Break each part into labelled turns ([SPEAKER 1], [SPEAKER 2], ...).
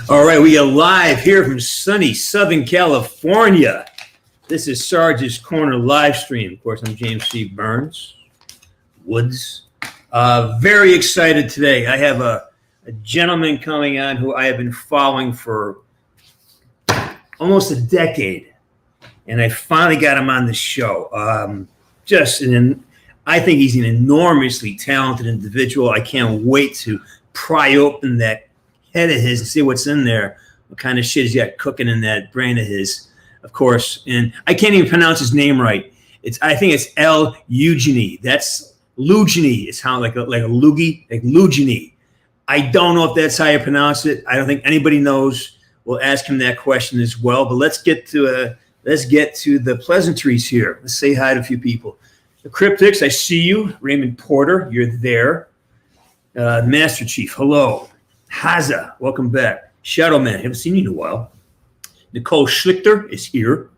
[SPEAKER 1] All right, we are live here from sunny Southern California. This is Sarge's Corner live stream. Of course, I'm James C Burns, Woods. Very excited today. I have a gentleman coming on who I have been following for almost a decade, and I finally got him on the show. I think he's an enormously talented individual. I can't wait to pry open that head of his and see what's in there, what kind of shit he's got cooking in that brain of his, of course. And I can't even pronounce his name right. I think it's LHUGUENY. That's LHUGUENY. It's how like a loogie, like LHUGUENY. I don't know if that's how you pronounce it. I don't think anybody knows. We'll ask him that question as well. But let's get to the pleasantries here. Let's say hi to a few people. The Cryptics, I see you. Raymond Porter, you're there. Master Chief, hello. Haza, welcome back. Shadow Man, haven't seen you in a while. Nicole Schlichter is here.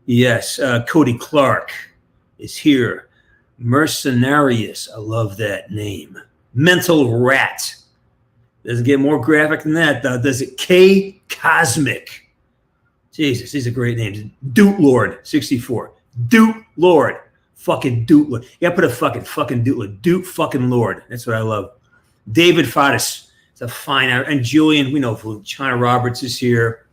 [SPEAKER 1] Yes, Cody Clark is here. Mercenarius, I love that name. Mental Rat. Doesn't get more graphic than that, does it? K Cosmic. Jesus, these are great names. Doot Lord, 64. Doot Lord. Fucking Doot Lord. You gotta put a fucking Doot Lord. Doot fucking Lord. That's what I love. David Faddis. It's a fine hour. And Julian, we know who. China Roberts is here.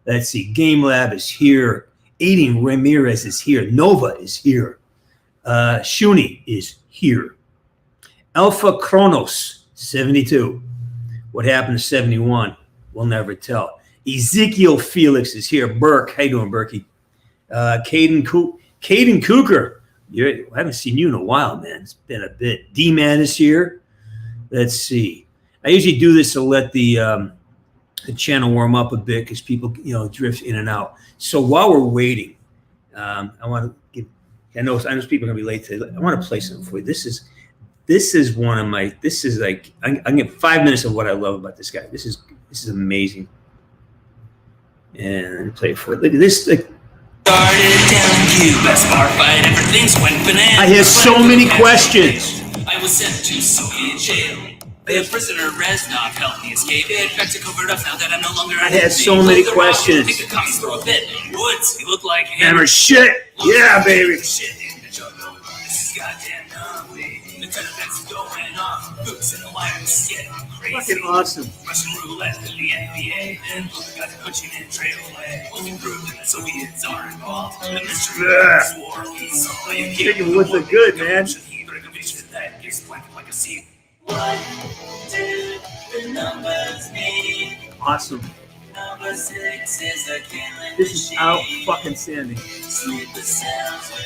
[SPEAKER 1] Let's see. Game Lab is here. Aiden Ramirez is here. Nova is here. Shuni is here. Alpha Kronos, 72. What happened to 71? We'll never tell. Ezekiel Felix is here. Burke. How you doing, Berkey? Caden Cougar. I haven't seen you in a while, man. It's been a bit. D-Man is here. Let's see. I usually do this to let the channel warm up a bit because people, drift in and out. So while we're waiting, I want to give. I know people are gonna be late today. I want to play something for you. This is one of my. This is like I can get 5 minutes of what I love about this guy. This is amazing. And let me play it for you. Look at this. Started down in Cuba, bar fight, everything's went bananas. I had so many questions. I was sent to Soviet jail. The prisoner Reznov helped me escape. In fact, covered up now that I'm no longer. I had so many questions. Think the cops throw a bit. Woods, he looked like hammer shit. Yeah, baby. Shit in the jungle. This is goddamn ugly. The tournament's going off. Boots in the wire. It's getting crazy. Fucking awesome. Russian roulette in the NBA. And got the coaching and trail away. Only proof that the Soviets are involved. The mystery of war. So you can't. Woods look good, man. That gets planted like a seed. What do the numbers mean? Awesome. Number 6 is a killing. This is out fucking standing.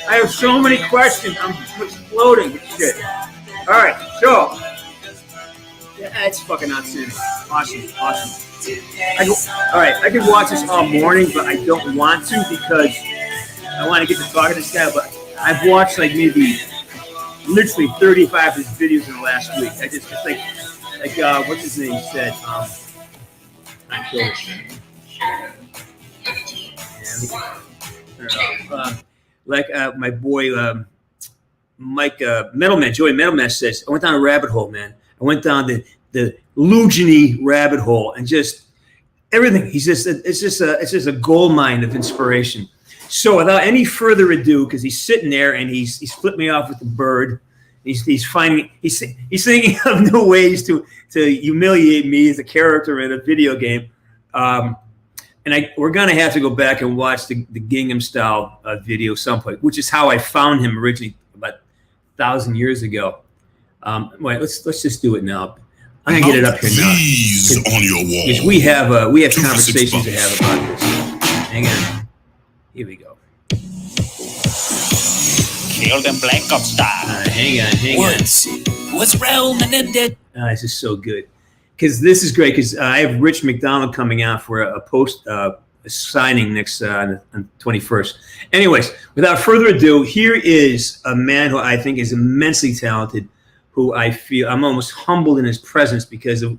[SPEAKER 1] I have so many questions. I'm exploding with shit. All right, so yeah, it's fucking outstanding. Awesome. I could watch this all morning, but I don't want to because I want to get to talk to this guy. But I've watched like maybe. Literally 35 of his videos in the last week. It's like what's his name said. My boy Mike Metalman, Joey Metalman says, I went down a rabbit hole, man. I went down the LHUGUENY rabbit hole and just everything. It's just a gold mine of inspiration. So without any further ado, because he's sitting there and he's flipped me off with the bird. He's thinking of new ways to humiliate me as a character in a video game. We're gonna have to go back and watch the Gangnam Style video someplace, which is how I found him originally about 1,000 years ago. Wait, let's just do it now. I'm gonna get it up here now. On your wall. Because we have conversations to have about this. Hang on. Here we go.
[SPEAKER 2] Kill them Black Ops style.
[SPEAKER 1] Hang on.
[SPEAKER 2] What's realm and ended?
[SPEAKER 1] This is so good. Because this is great. Because I have Rich McDonald coming out for a post signing next on 21st. Anyways, without further ado, here is a man who I think is immensely talented, who I feel I'm almost humbled in his presence because of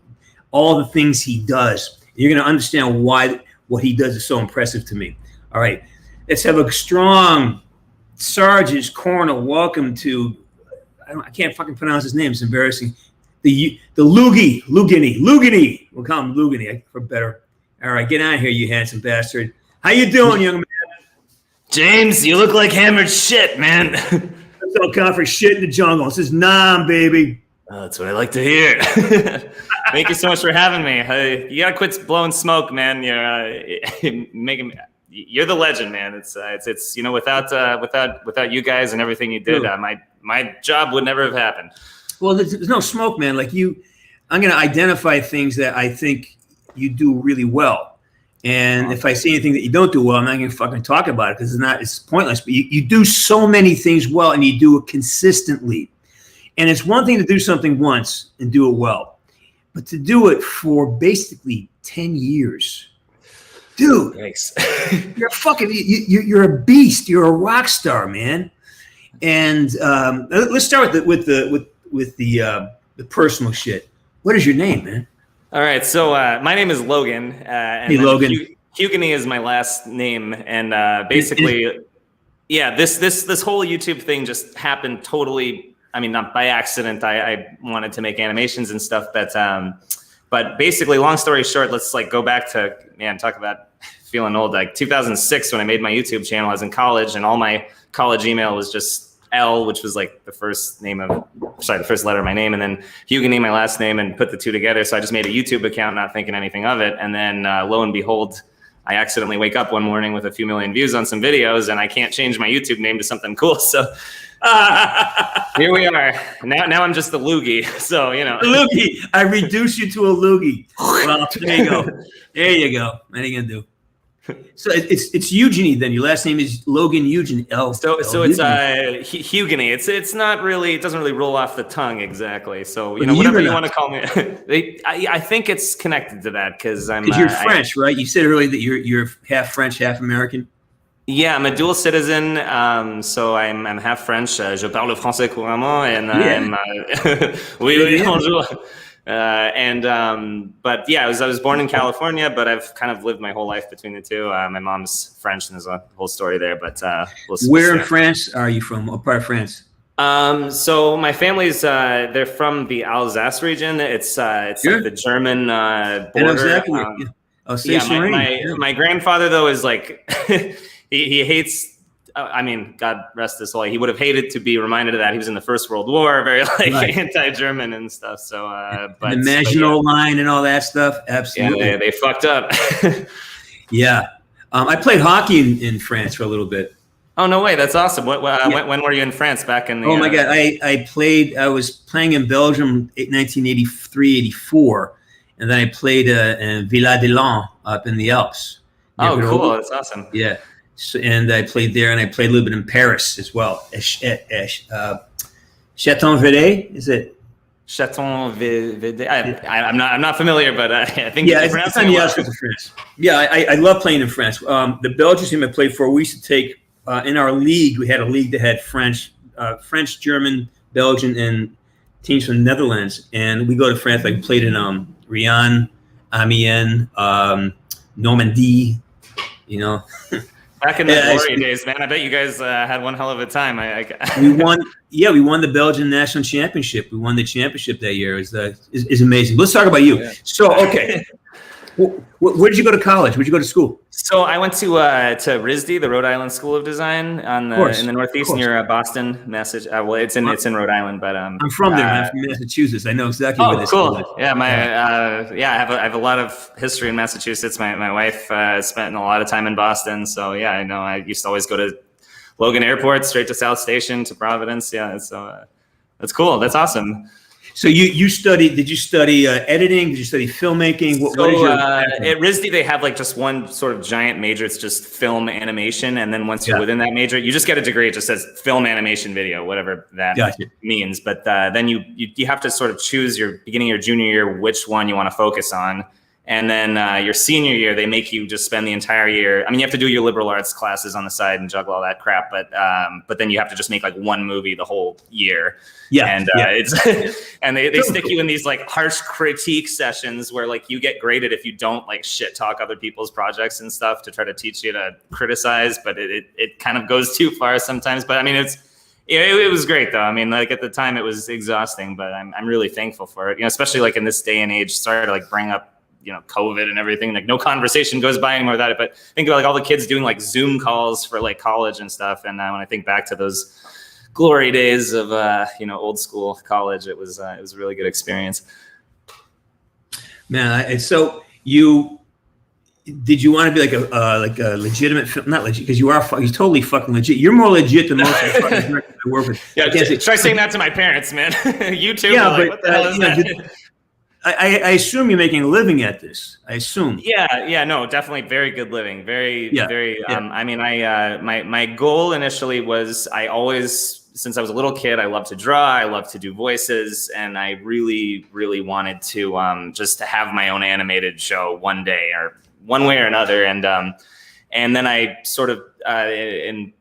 [SPEAKER 1] all the things he does. You're going to understand why what he does is so impressive to me. All right. Let's have a strong Sarge's Corner. Welcome to, I can't fucking pronounce his name. It's embarrassing. the LHUGUENY. We'll call him LHUGUENY for better. All right, get out here, you handsome bastard. How you doing, young man?
[SPEAKER 3] James, you look like hammered shit, man.
[SPEAKER 1] Let's all come for shit in the jungle. This is Nam, baby.
[SPEAKER 3] Oh, that's what I like to hear. Thank you so much for having me. You gotta quit blowing smoke, man. You're making. You're the legend, man. It's you know, without you guys and everything you did, my job would never have happened.
[SPEAKER 1] Well, there's no smoke, man. Like you, I'm gonna identify things that I think you do really well. And if I see anything that you don't do well, I'm not going to fucking talk about it because it's pointless. But you do so many things well and you do it consistently. And it's one thing to do something once and do it well, but to do it for basically 10 years, dude,
[SPEAKER 3] thanks.
[SPEAKER 1] you're a beast. You're a rock star, man. And let's start with the personal shit. What is your name, man?
[SPEAKER 3] All right, so my name is Logan. And
[SPEAKER 1] hey, Logan.
[SPEAKER 3] LHUGUENY is my last name, and basically, yeah, this whole YouTube thing just happened totally. I mean, not by accident. I wanted to make animations and stuff, but basically, long story short, let's like go back to talk about feeling old. Like 2006, when I made my YouTube channel, I was in college, and all my college email was just L, which was like the first letter of my name, and then LHUGUENY, my last name, and put the two together. So I just made a YouTube account, not thinking anything of it. And then lo and behold, I accidentally wake up one morning with a few million views on some videos, and I can't change my YouTube name to something cool. So here we are. Now I'm just the loogie. So, you know.
[SPEAKER 1] Loogie. I reduce you to a loogie. Well, there you go. There you go. What are you going to do? So it's Eugenie then. Your last name is Logan Eugene L.
[SPEAKER 3] So it's LHUGUENY. It's not really. It doesn't really roll off the tongue exactly. So you know, whatever you want to call me. I think it's connected to that because
[SPEAKER 1] you're French, right? You said earlier that you're half French, half American.
[SPEAKER 3] Yeah, I'm a dual citizen. So I'm half French. Je parle français couramment, and oui, bonjour. But yeah, I was born in California, but I've kind of lived my whole life between the two. My mom's French, and there's a whole story there. But
[SPEAKER 1] where in France are you from? What part of France?
[SPEAKER 3] So my family's they're from the Alsace region. It's like the German border. My grandfather though is like he hates. I mean, God rest his soul. He would have hated to be reminded of that. He was in the First World War, very anti-German and stuff. So, but the
[SPEAKER 1] Maginot Line and all that stuff. Absolutely,
[SPEAKER 3] yeah, they fucked up.
[SPEAKER 1] Yeah, I played hockey in France for a little bit.
[SPEAKER 3] Oh no way, that's awesome. When were you in France? Back in the?
[SPEAKER 1] Oh my God, I was playing in Belgium, 1983-84, and then I played in Villa-de-Lans up in the Alps.
[SPEAKER 3] Oh, cool! That's awesome.
[SPEAKER 1] Yeah. So, and I played there, and I played a little bit in Paris as well. Chaton-Verde, is it?
[SPEAKER 3] Chaton-Verde. I'm not familiar, but I think
[SPEAKER 1] it's on the outskirts of France. Yeah, I love playing in France. The Belgian team I played for, we used to take in our league. We had a league that had French, German, Belgian, and teams from the Netherlands. And we go to France. I played in Rion, Amiens, Normandy. You know.
[SPEAKER 3] Back in the glory days, man, I bet you guys had one hell of a time.
[SPEAKER 1] We won. Yeah, we won the Belgian national championship. We won the championship that year. Is amazing. Let's talk about you. Yeah. So, okay, where did you go to college? Where did you go to school?
[SPEAKER 3] So I went to RISD, the Rhode Island School of Design, in the Northeast near Boston, Massachusetts. Well, it's in Rhode Island, but
[SPEAKER 1] I'm from there. I'm from Massachusetts. I know exactly where this
[SPEAKER 3] cool.
[SPEAKER 1] is.
[SPEAKER 3] Yeah, I have a lot of history in Massachusetts. My wife spent a lot of time in Boston, so yeah, I know. I used to always go to Logan Airport, straight to South Station to Providence. Yeah, so that's cool. That's awesome.
[SPEAKER 1] So you studied? Did you study editing? Did you study filmmaking? What is your
[SPEAKER 3] at RISD they have like just one sort of giant major. It's just film animation, and then once you're within that major, you just get a degree. It just says film animation video, whatever that means. But then you have to sort of choose your beginning of your junior year which one you want to focus on. And then your senior year, they make you just spend the entire year. I mean, you have to do your liberal arts classes on the side and juggle all that crap, but then you have to just make like one movie the whole year. Yeah, and it's and they stick you in these like harsh critique sessions where like you get graded if you don't like shit talk other people's projects and stuff to try to teach you to criticize. But it kind of goes too far sometimes. But I mean, Yeah, it was great though. I mean, like at the time it was exhausting, but I'm really thankful for it. You know, especially like in this day and age. Sorry to like bring up, you know, COVID and everything. Like no conversation goes by anymore without it. But think about like all the kids doing like Zoom calls for like college and stuff. And when I think back to those glory days of you know, old school college, it was a really good experience.
[SPEAKER 1] Man, so did you want to be like a legitimate film? Not legit, because you're totally fucking legit. You're more legit than most of the fucking directors I work with.
[SPEAKER 3] Yeah, try saying that to my parents, man. You too.
[SPEAKER 1] Yeah,
[SPEAKER 3] like,
[SPEAKER 1] but
[SPEAKER 3] what the hell is that?
[SPEAKER 1] I assume you're making a living at this. I assume.
[SPEAKER 3] Yeah, no, definitely very good living. Very. I mean, my goal initially was since I was a little kid, I loved to draw, I loved to do voices, and I really, really wanted to just to have my own animated show one day, or one way or another. And then I sort of in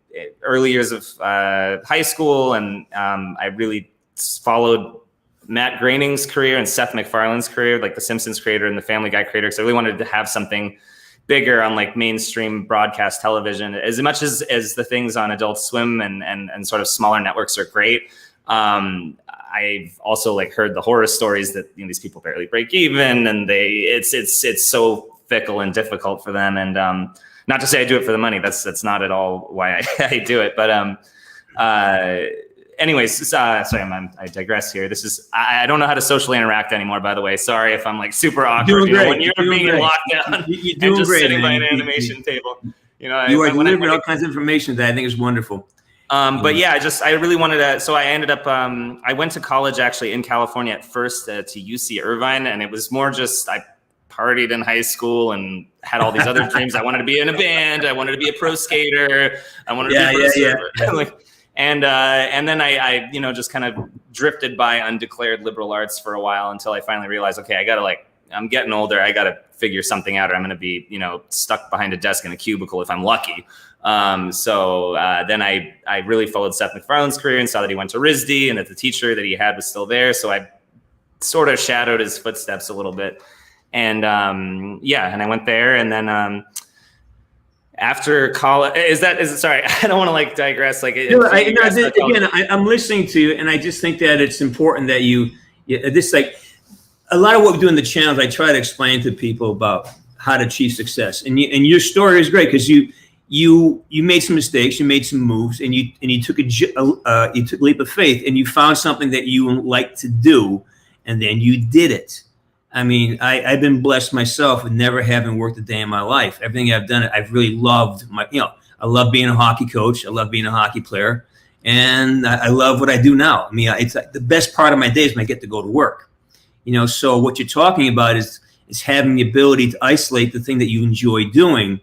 [SPEAKER 3] early years of high school, and I really followed Matt Groening's career and Seth MacFarlane's career, like the Simpsons creator and the Family Guy creator. So I really wanted to have something bigger on like mainstream broadcast television, as much as the things on Adult Swim and sort of smaller networks are great. I've also like heard the horror stories that, you know, these people barely break even, and it's so fickle and difficult for them. And not to say I do it for the money. That's not at all why I do it. But anyways, sorry, I digress here. I don't know how to socially interact anymore, by the way. Sorry if I'm like super awkward. When you're being in lockdown and just sitting by an animation table. You know,
[SPEAKER 1] you are delivering all kinds of information that I think is wonderful.
[SPEAKER 3] But yeah, I really wanted to, so I ended up, I went to college actually in California at first to UC Irvine, and it was more just, I partied in high school and had all these other dreams. I wanted to be in a band. I wanted to be a pro skater. I wanted to be a pro surfer. Like, and then I you know, just kind of drifted by undeclared liberal arts for a while until I finally realized, okay, I gotta I'm getting older. I gotta figure something out, or I'm gonna be, you know, stuck behind a desk in a cubicle if I'm lucky. So then I really followed Seth MacFarlane's career and saw that he went to RISD and that the teacher that he had was still there. So I sort of shadowed his footsteps a little bit. And yeah, and I went there, and then after college, is it sorry, I don't want to like digress. Like again, I'm listening to you, and I just think that it's important that this like a lot of what we do in the channels, I try to explain to people about how to achieve success. And your story is great because you made some mistakes, you made some moves, and you took a leap of faith, and you found something that you like to do, and then you did it. I mean, I've been blessed myself with never having worked a day in my life. Everything I've done, I've really loved. I love being a hockey coach. I love being a hockey player, and I love what I do now. I mean, it's like the best part of my day is when I get to go to work. You know, so what you're talking about is having the ability to isolate the thing that you enjoy doing,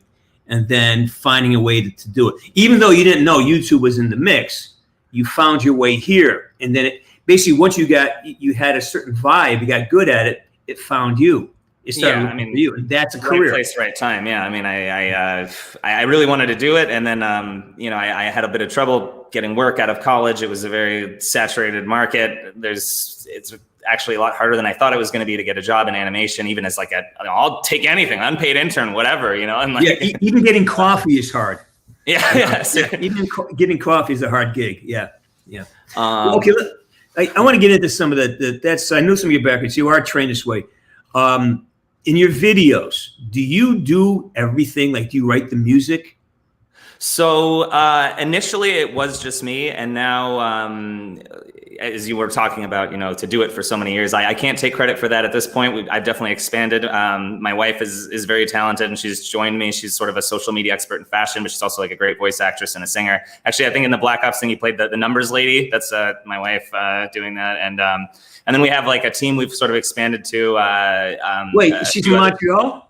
[SPEAKER 3] and then finding a way to do it. Even though you didn't know YouTube was in the mix, you found your way here, and then basically once you had a certain vibe, you got good at it. It found you. It started looking for you, and that's a career. Right place, right time. Yeah, I mean, I really wanted to do it, and then you know, I had a bit of trouble getting work out of college. It was a very saturated market. It's actually a lot harder than I thought it was going to be to get a job in animation, even as like I'll take anything, unpaid intern, whatever, you know. And like,
[SPEAKER 1] yeah, even getting coffee is hard.
[SPEAKER 3] Yeah,
[SPEAKER 1] even getting coffee is a hard gig. Yeah. Okay. I want to get into some of that's I know some of your backgrounds. You are trained this way. In your videos, do you do everything? Like, do you write the music?
[SPEAKER 3] So initially it was just me, and now as you were talking about, you know, to do it for so many years, I can't take credit for that at this point. I've definitely expanded. My wife is very talented, and she's joined me. She's sort of a social media expert in fashion, but she's also like a great voice actress and a singer. Actually, I think in the Black Ops thing, you played the numbers lady. That's my wife doing that. And then we have like a team we've sort of expanded to.
[SPEAKER 1] Wait, she's in Montreal?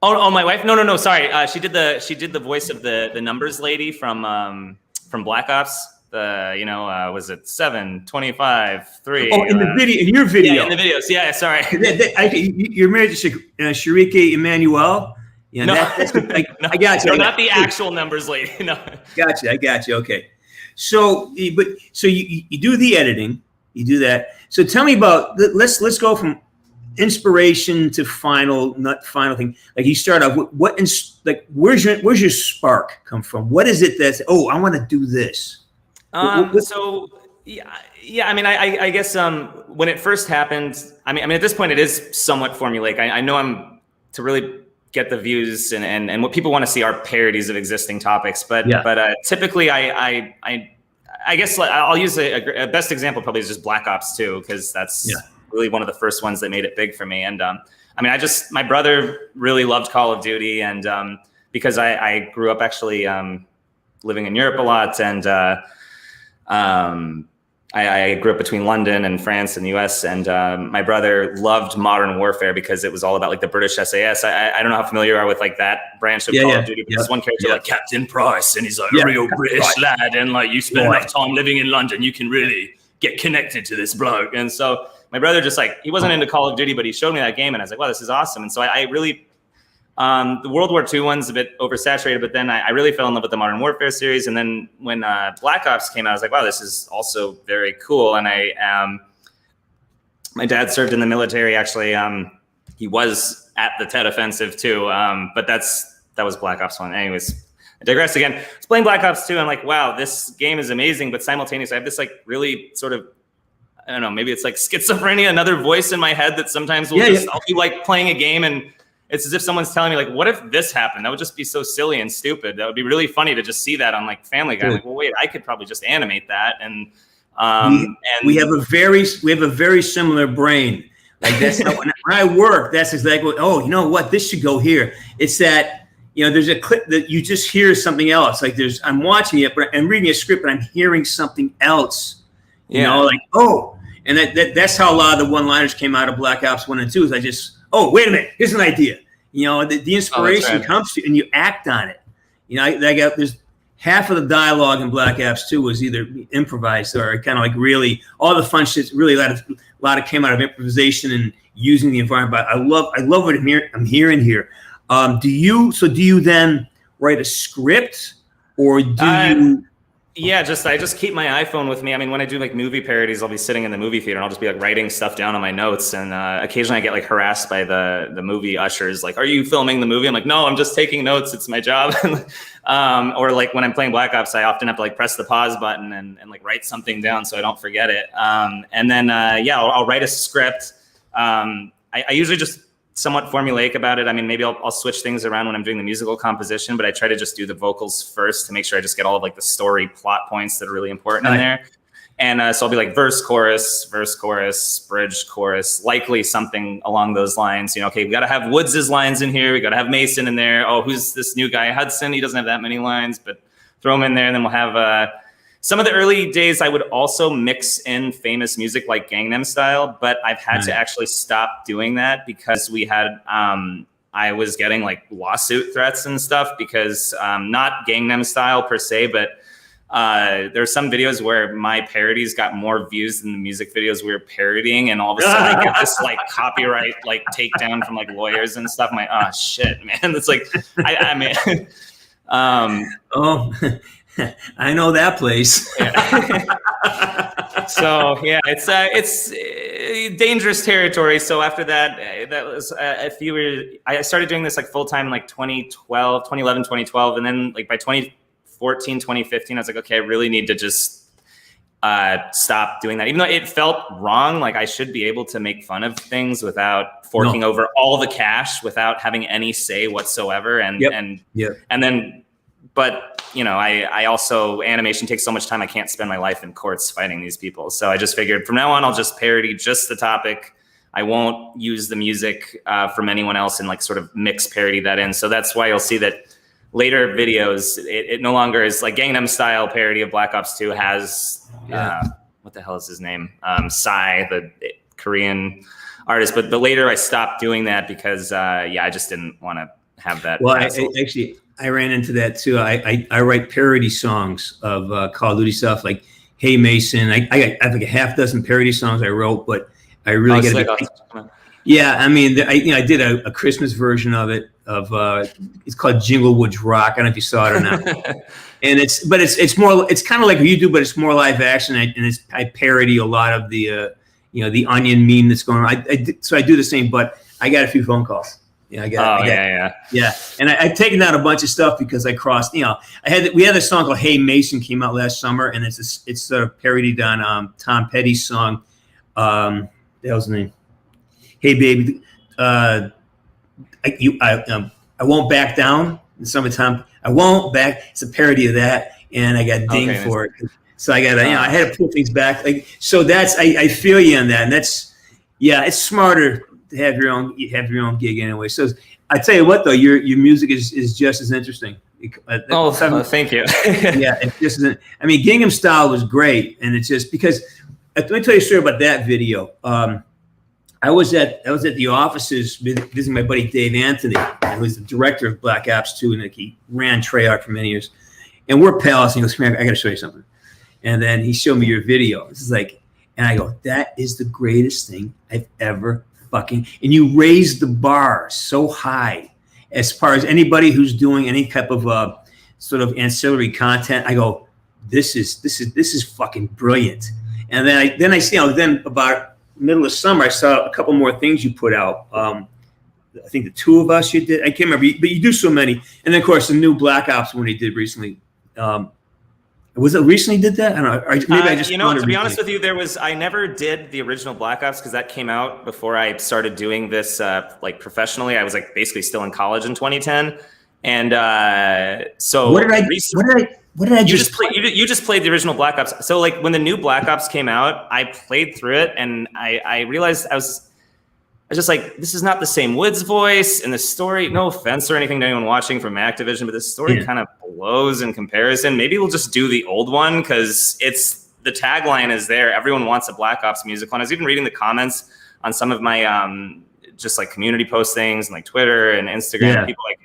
[SPEAKER 3] Oh, my wife? No. Sorry, she did the voice of the numbers lady from Black Ops. Was it 7, 25, 3?
[SPEAKER 1] Oh, in the video, in your video.
[SPEAKER 3] Yeah, in the videos. Yeah, sorry.
[SPEAKER 1] You're married to Sharika Emanuel. Yeah,
[SPEAKER 3] no,
[SPEAKER 1] I got you.
[SPEAKER 3] No, not the actual numbers lady. No.
[SPEAKER 1] I got you. Okay. So you do the editing, you do that. So tell me about, let's go from inspiration to final thing. Like you start off with where's your spark come from? What is it that's, I want to do this?
[SPEAKER 3] So yeah. I mean, I guess when it first happened, I mean, at this point, it is somewhat formulaic. I know I'm to really get the views and what people want to see are parodies of existing topics, but typically I guess I'll use a best example probably is just Black Ops 2 because that's really one of the first ones that made it big for me. And I mean, my brother really loved Call of Duty, and because I grew up actually living in Europe a lot, and I grew up between London and France and the US, and my brother loved Modern Warfare because it was all about like the British SAS. I don't know how familiar you are with like that branch of Call of Duty, but there's one character like Captain Price, and he's like a real British lad, and like you spend enough time living in London, you can really get connected to this bloke. And so my brother just like, he wasn't into Call of Duty, but he showed me that game, and I was like, wow, this is awesome. And so I really, the World War II one's a bit oversaturated, but then I really fell in love with the Modern Warfare series. And then when Black Ops came out, I was like, wow, this is also very cool. And my dad served in the military, actually. He was at the Tet Offensive too, but that was Black Ops 1. Anyways, I digress again. I was playing Black Ops 2, and I'm like, wow, this game is amazing, but simultaneously I have this like really sort of, I don't know, maybe it's like schizophrenia, another voice in my head that sometimes I'll be like playing a game, and it's as if someone's telling me like, what if this happened? That would just be so silly and stupid. That would be really funny to just see that on like Family Guy. Like, well, wait, I could probably just animate that. And
[SPEAKER 1] we have a very similar brain. Like that's how, when I work, that's exactly what, oh, you know what? This should go here. It's that, there's a clip that you just hear something else. Like I'm watching it, but I'm reading a script, but I'm hearing something else. Like, oh, and that's how a lot of the one-liners came out of Black Ops 1 and 2 is I just, oh, wait a minute, here's an idea. The inspiration comes to you and you act on it. There's half of the dialogue in Black Ops 2 was either improvised or kind of like really all the fun shit. Really, a lot of came out of improvisation and using the environment. But I love what I'm hearing here. Do you then write a script, or do you?
[SPEAKER 3] Yeah, I just keep my iPhone with me. I mean, when I do like movie parodies, I'll be sitting in the movie theater and I'll just be like writing stuff down on my notes. And occasionally I get like harassed by the movie ushers, like, "Are you filming the movie?" I'm like, "No, I'm just taking notes. It's my job." Or like when I'm playing Black Ops, I often have to like press the pause button and like write something down so I don't forget it. And then I'll write a script. I usually just somewhat formulaic about it. I mean, maybe I'll switch things around when I'm doing the musical composition, but I try to just do the vocals first to make sure I just get all of like the story plot points that are really important in there. And so I'll be like verse, chorus, bridge, chorus, likely something along those lines. Okay, we got to have Woods' lines in here. We got to have Mason in there. Oh, who's this new guy? Hudson. He doesn't have that many lines, but throw him in there. And then we'll have some of the early days, I would also mix in famous music like Gangnam Style, but I've had to actually stop doing that because we had, I was getting like lawsuit threats and stuff because not Gangnam Style per se, but there's some videos where my parodies got more views than the music videos we were parodying, and all of a sudden I get this like copyright like takedown from like lawyers and stuff. I'm like, oh shit, man. It's like, I mean,
[SPEAKER 1] I know that place.
[SPEAKER 3] So yeah, it's dangerous territory. So after that, that was I started doing this like full time in like 2011, 2012. And then like by 2014, 2015, I was like, okay, I really need to just stop doing that. Even though it felt wrong, like I should be able to make fun of things without forking over all the cash, without having any say whatsoever. And then, but I also, animation takes so much time. I can't spend my life in courts fighting these people. So I just figured from now on, I'll just parody just the topic. I won't use the music from anyone else and like sort of mix parody that in. So that's why you'll see that later videos, it no longer is like Gangnam Style parody of Black Ops 2 has, what the hell is his name? Psy, the Korean artist. But later I stopped doing that because, I just didn't want to have that.
[SPEAKER 1] Well, I ran into that too. I write parody songs of Call of Duty stuff like "Hey Mason." I have like a half dozen parody songs I wrote, but I really I mean, I did a Christmas version of it. It's called "Jingle Woods Rock." I don't know if you saw it or not. And it's kind of like what you do, but it's more live action. I parody a lot of the the Onion meme that's going on. So I do the same, but I got a few phone calls. Yeah, I got. Yeah. And I've taken out a bunch of stuff because I crossed. You know, we had a song called "Hey Mason" came out last summer, and it's sort of parodied on Tom Petty's song. That was the name. Hey baby, I won't back down in the summertime. I won't back. It's a parody of that, and I got dinged for it. So I got, I had to pull things back. Like, so that's I feel you on that, and that's it's smarter to have your own gig anyway. So I tell you what though, your music is just as interesting.
[SPEAKER 3] Thank you.
[SPEAKER 1] Yeah, it just isn't. I mean, Gingham Style was great, and it's just because. Let me tell you a story about that video. I was at the offices visiting my buddy Dave Anthony, who was the director of Black Ops 2, and he ran Treyarch for many years. And we're pals. And he goes, "Come here, I got to show you something." And then he showed me your video. This is like, and I go, "That is the greatest thing I've ever fucking." And you raised the bar so high as far as anybody who's doing any type of sort of ancillary content. I go, "This is fucking brilliant." And then I see, then about middle of summer, I saw a couple more things you put out. I think the two of us you did. I can't remember, but you do so many. And then of course the new Black Ops one you did recently. Was it recently did that? I don't know. Maybe I just
[SPEAKER 3] to be honest with you, I never did the original Black Ops because that came out before I started doing this like professionally. I was like basically still in college in 2010, and so
[SPEAKER 1] what did I
[SPEAKER 3] just play? You just played the original Black Ops. So like when the new Black Ops came out, I played through it and I realized I was just like, this is not the same Woods voice, and the story, no offense or anything to anyone watching from Activision, but the story kind of blows in comparison. Maybe we'll just do the old one because the tagline is there. Everyone wants a Black Ops musical. And I was even reading the comments on some of my just like community postings and like Twitter and Instagram. Yeah. People like,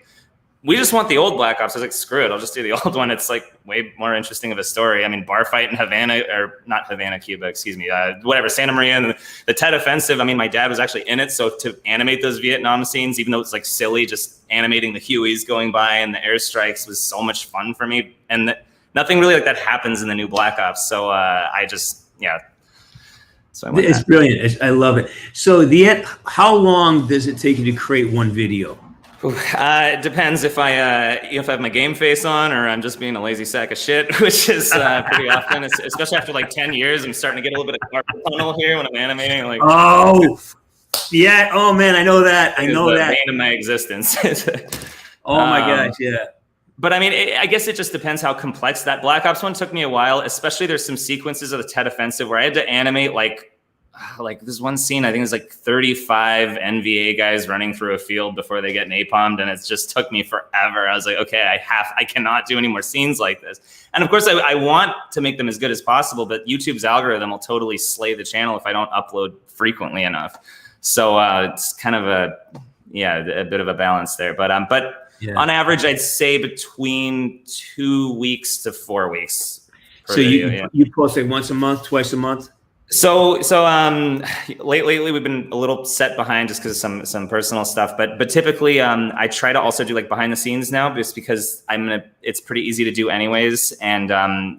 [SPEAKER 3] we just want the old Black Ops. I was like, screw it, I'll just do the old one. It's like way more interesting of a story. I mean, bar fight in Havana, or not Havana, Cuba, excuse me, whatever, Santa Maria, and the Tet Offensive. I mean, my dad was actually in it, so to animate those Vietnam scenes, even though it's like silly, just animating the Hueys going by and the airstrikes was so much fun for me. And nothing really like that happens in the new Black Ops. So I just, So
[SPEAKER 1] it's brilliant. I love it. So how long does it take you to create one video?
[SPEAKER 3] It depends if I have my game face on or I'm just being a lazy sack of shit, which is pretty often, especially after like 10 years. I'm starting to get a little bit of carpal tunnel here when I'm animating. Like,
[SPEAKER 1] oh man, I know that. I know that.
[SPEAKER 3] Bane of my existence.
[SPEAKER 1] Oh my gosh, yeah.
[SPEAKER 3] But I mean, I guess it just depends how complex that Black Ops one took me a while. Especially there's some sequences of the Tet Offensive where I had to animate like this one scene, I think it's like 35 NVA guys running through a field before they get napalmed, and it just took me forever. I was like, okay, I cannot do any more scenes like this. And of course, I want to make them as good as possible, but YouTube's algorithm will totally slay the channel if I don't upload frequently enough. So it's kind of a bit of a balance there. But on average, I'd say between 2 weeks to 4 weeks.
[SPEAKER 1] So you post like once a month, twice a month?
[SPEAKER 3] So lately we've been a little set behind just because of some personal stuff, but typically I try to also do like behind the scenes now, just because it's pretty easy to do anyways, and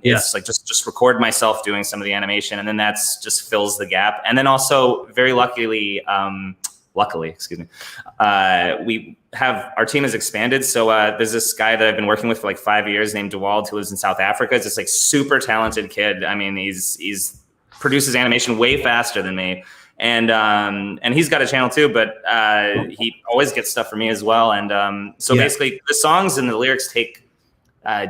[SPEAKER 3] it's like just record myself doing some of the animation, and then that's just fills the gap. And then also very luckily, excuse me, we have, our team has expanded. So there's this guy that I've been working with for like 5 years named Dewald, who lives in South Africa. It's this like super talented kid. I mean, he's produces animation way faster than me, and he's got a channel too, but he always gets stuff for me as well. And so basically the songs and the lyrics take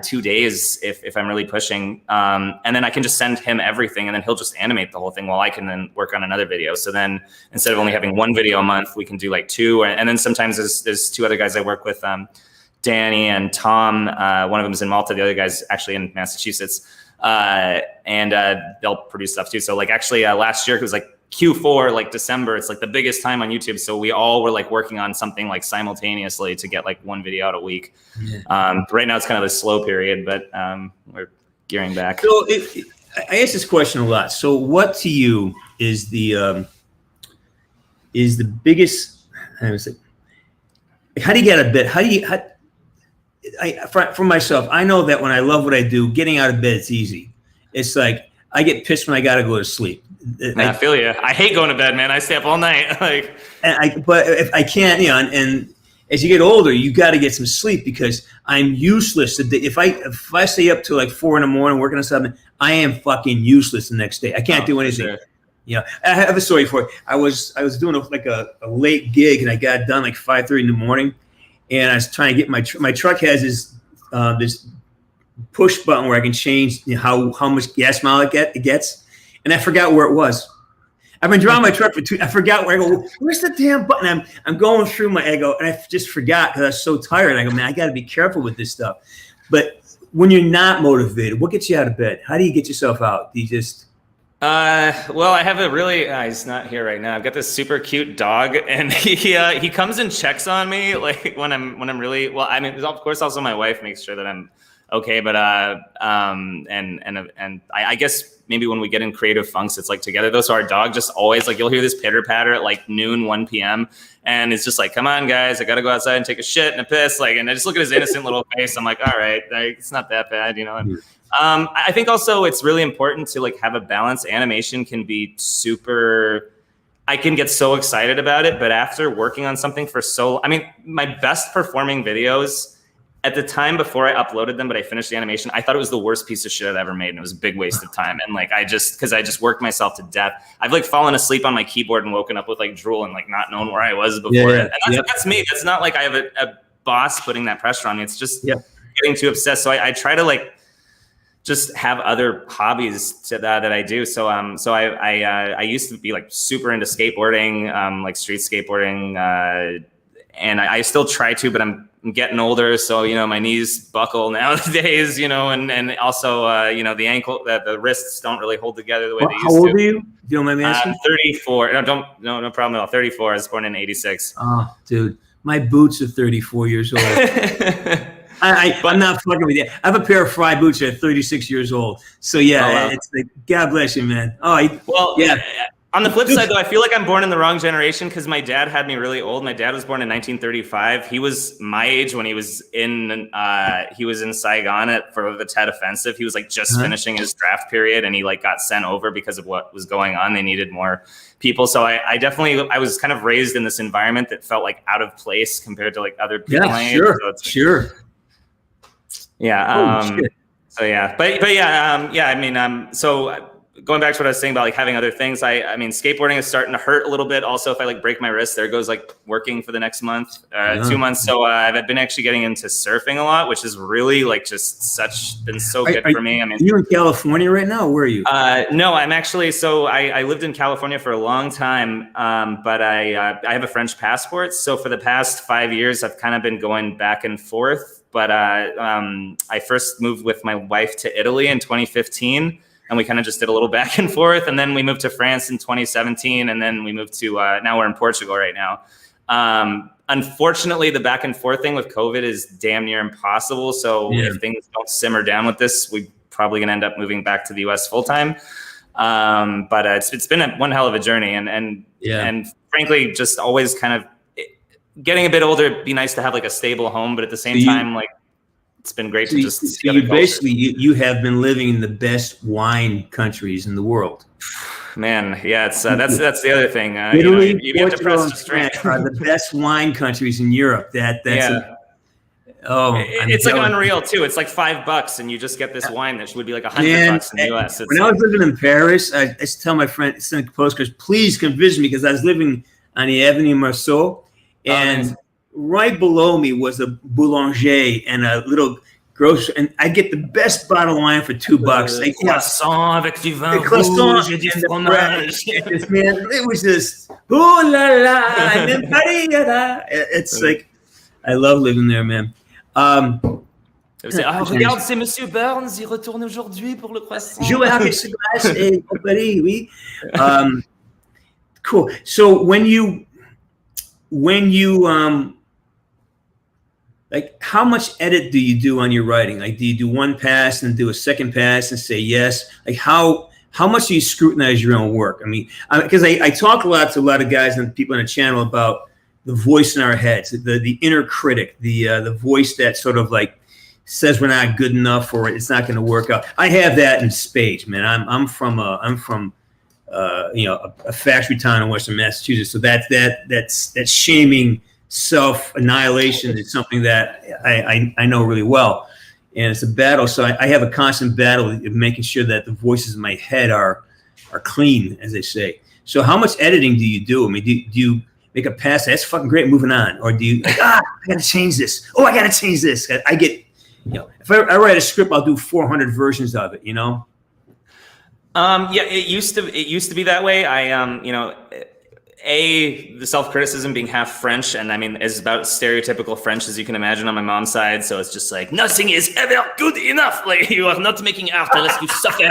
[SPEAKER 3] 2 days if I'm really pushing, and then I can just send him everything, and then he'll just animate the whole thing while I can then work on another video. So then instead of only having one video a month, we can do like two. And then sometimes there's two other guys I work with, Danny and Tom. One of them is in Malta, the other guy's actually in Massachusetts. And they'll produce stuff too. So like actually last year, it was like Q4, like December, it's like the biggest time on YouTube. So we all were like working on something like simultaneously to get like one video out a week. Right now it's kind of a slow period, but we're gearing back.
[SPEAKER 1] So I ask this question a lot. So what to you is the biggest, how do you get a bit? For myself, I know that when I love what I do, getting out of bed, it's easy. It's like I get pissed when I got to go to sleep.
[SPEAKER 3] I feel you. I hate going to bed, man. I stay up all night. But
[SPEAKER 1] if I can't, and as you get older, you got to get some sleep because I'm useless. If I stay up till like 4 a.m. working on something, I am fucking useless the next day. I can't do anything.
[SPEAKER 3] Sure.
[SPEAKER 1] You know, I have a story for it. I was doing a late gig and I got done like 5:30 in the morning, and I was trying to get my truck has this push button where I can change how much gas mile it gets, and I forgot where it was. I've been driving my truck for I forgot where I go. Where's the damn button? I'm going through my ego, and I just forgot because I was so tired. I go, man, I got to be careful with this stuff. But when you're not motivated, what gets you out of bed? How do you get yourself out? Do you just
[SPEAKER 3] well, I have a really he's not here right now. I've got this super cute dog, and he comes and checks on me like when I'm really well. I mean, of course, also my wife makes sure that I'm okay, but I guess maybe when we get in creative funks, it's like together though. So our dog just always like, you'll hear this pitter patter at like noon, 1 p.m. And it's just like, come on guys, I got to go outside and take a shit and a piss. Like, and I just look at his innocent little face. I'm like, all right, like, it's not that bad, you know? And, I think also it's really important to like have a balance. Animation can be I can get so excited about it, but after working on something for I mean, my best performing videos at the time before I uploaded them, but I finished the animation, I thought it was the worst piece of shit I've ever made. And it was a big waste of time. And like, cause I just worked myself to death. I've like fallen asleep on my keyboard and woken up with like drool and like not known where I was before. Yeah. And that's me. That's not like I have a boss putting that pressure on me. It's just getting too obsessed. So I try to like, just have other hobbies that I do. So I used to be like super into skateboarding, like street skateboarding, and I still try to, but I'm getting older. So, you know, my knees buckle nowadays, you know, and also, you know, the ankle, the wrists don't really hold together the way they used to.
[SPEAKER 1] How old are you? If you don't mind me asking?
[SPEAKER 3] 34. No problem at all. 34. I was born in 86.
[SPEAKER 1] Oh, dude, my boots are 34 years old. I'm not fucking with you. I have a pair of Fry boots at 36 years old. So yeah, It's like, God bless you, man.
[SPEAKER 3] On the flip side, though, I feel like I'm born in the wrong generation because my dad had me really old. My dad was born in 1935. He was my age when he was in Saigon for the Tet Offensive. He was like just finishing his draft period, and he like got sent over because of what was going on. They needed more people. So I was kind of raised in this environment that felt like out of place compared to like other people my age.
[SPEAKER 1] Sure.
[SPEAKER 3] Yeah. So yeah, I mean, so going back to what I was saying about like having other things, I mean, skateboarding is starting to hurt a little bit. Also, if I like break my wrist, there goes like working for the next month, 2 months. So I've been actually getting into surfing a lot, which is really like been so good for me. I mean,
[SPEAKER 1] are you in California right now? Or where are you?
[SPEAKER 3] No, I'm actually, I lived in California for a long time, but I have a French passport. So for the past 5 years, I've kind of been going back and forth. But I first moved with my wife to Italy in 2015. And we kind of just did a little back and forth. And then we moved to France in 2017. And then we moved to, now we're in Portugal right now. Unfortunately, the back and forth thing with COVID is damn near impossible. So if things don't simmer down with this, we're probably going to end up moving back to the US full time. But it's been one hell of a journey. And frankly, just always kind of getting a bit older, it'd be nice to have like a stable home. But at the same time, like, it's been great to just see other cultures.
[SPEAKER 1] You have been living in the best wine countries in the world.
[SPEAKER 3] Man, yeah, it's that's the other thing.
[SPEAKER 1] Italy,
[SPEAKER 3] you have to press the
[SPEAKER 1] France are the best wine countries in Europe. It's
[SPEAKER 3] like unreal too. It's like $5 and you just get this wine that would be like $100 in the US.
[SPEAKER 1] When I was living in Paris, I used to tell my friend, send a postcards, please come visit me, because I was living on the Avenue Marceau, and right below me was a boulanger and a little grocery, and I get the best bottle of wine for $2.
[SPEAKER 3] Croissant avec du vin
[SPEAKER 1] rouge et du fromage. Man, it was just ooh la la, and then it's like, I love living there, man.
[SPEAKER 3] Regarde, c'est Monsieur Burns, il retourne aujourd'hui pour le croissant.
[SPEAKER 1] Jouer avec ce glace et compagnie, oui. Cool. So when you like, how much edit do you do on your writing? Like, do you do one pass and do a second pass and say yes? Like, how much do you scrutinize your own work? I mean, because I talk a lot to a lot of guys and people on the channel about the voice in our heads, the inner critic, the voice that sort of like says we're not good enough or it's not going to work out. I have that in spades, man. I'm from a factory town in Western Massachusetts, so that's shaming self-annihilation is something that I know really well. And it's a battle. So I have a constant battle of making sure that the voices in my head are clean, as they say. So how much editing do you do? I mean, do you make a pass? That's fucking great, moving on. Or do you, like, I got to change this. Oh, I got to change this. I get, you know, if I write a script, I'll do 400 versions of it, you know?
[SPEAKER 3] Yeah, it used to be that way. You know, the self-criticism being half French, and I mean, it's about stereotypical French as you can imagine on my mom's side. So it's just like, nothing is ever good enough. Like, you are not making art unless you suffer.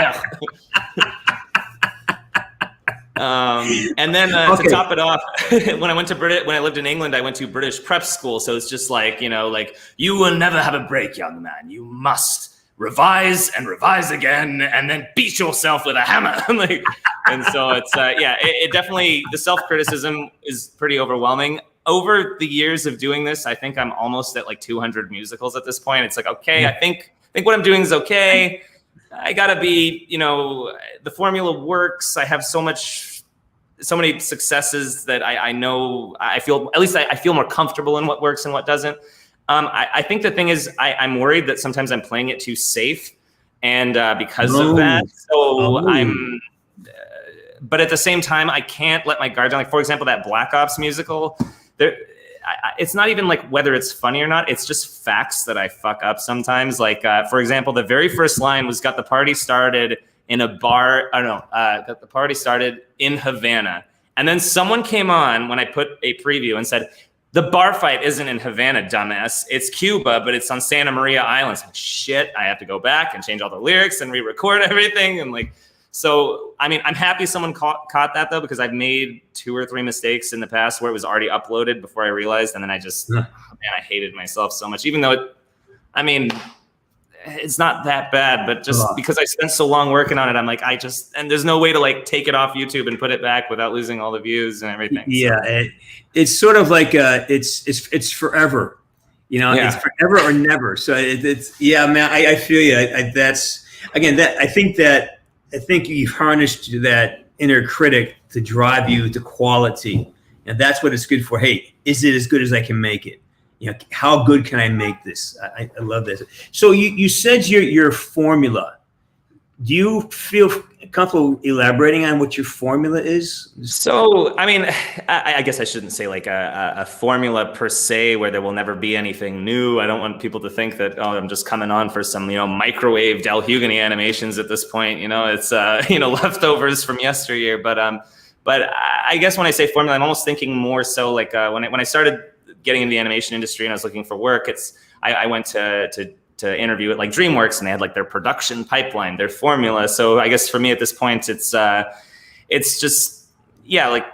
[SPEAKER 3] And then to top it off, when I lived in England, I went to British prep school. So it's just like, you know, like, you will never have a break, young man. You must revise and revise again, and then beat yourself with a hammer. Like, and so it's it definitely, the self-criticism is pretty overwhelming. Over the years of doing this, I think I'm almost at like 200 musicals at this point. It's like, okay, I think what I'm doing is okay. I gotta be, you know, the formula works. I have so many successes that I know, I feel more comfortable in what works and what doesn't. I think the thing is, I'm worried that sometimes I'm playing it too safe, and because of that, so but at the same time, I can't let my guard down. Like, for example, that Black Ops musical, it's not even like whether it's funny or not. It's just facts that I fuck up sometimes. Like, for example, the very first line was, got the party started in a bar. I don't know, got the party started in Havana. And then someone came on when I put a preview and said, the bar fight isn't in Havana, dumbass. It's Cuba, but it's on Santa Maria Islands. Like, shit, I have to go back and change all the lyrics and re-record everything. And like, so, I mean, I'm happy someone caught that though, because I've made 2 or 3 mistakes in the past where it was already uploaded before I realized. And then I just, man, I hated myself so much, even though it's not that bad, but just because I spent so long working on it, I'm like, and there's no way to like take it off YouTube and put it back without losing all the views and everything.
[SPEAKER 1] Yeah. So. It's sort of like, it's forever, you know, It's forever or never. So it's man, I feel you. I think you've harnessed that inner critic to drive you to quality. And that's what it's good for. Hey, is it as good as I can make it? You know, how good can I make this? I love this. So you said your formula. Do you feel comfortable elaborating on what your formula is? So,
[SPEAKER 3] I mean, I guess I shouldn't say like a formula per se where there will never be anything new. I don't want people to think that, oh, I'm just coming on for some, you know, microwaved LHUGUENY animations at this point. You know, it's, you know, leftovers from yesteryear. But I guess when I say formula, I'm almost thinking more so like when I started getting into the animation industry and I was looking for work, I went to interview at like DreamWorks, and they had like their production pipeline, their formula. So I guess for me at this point, it's just, like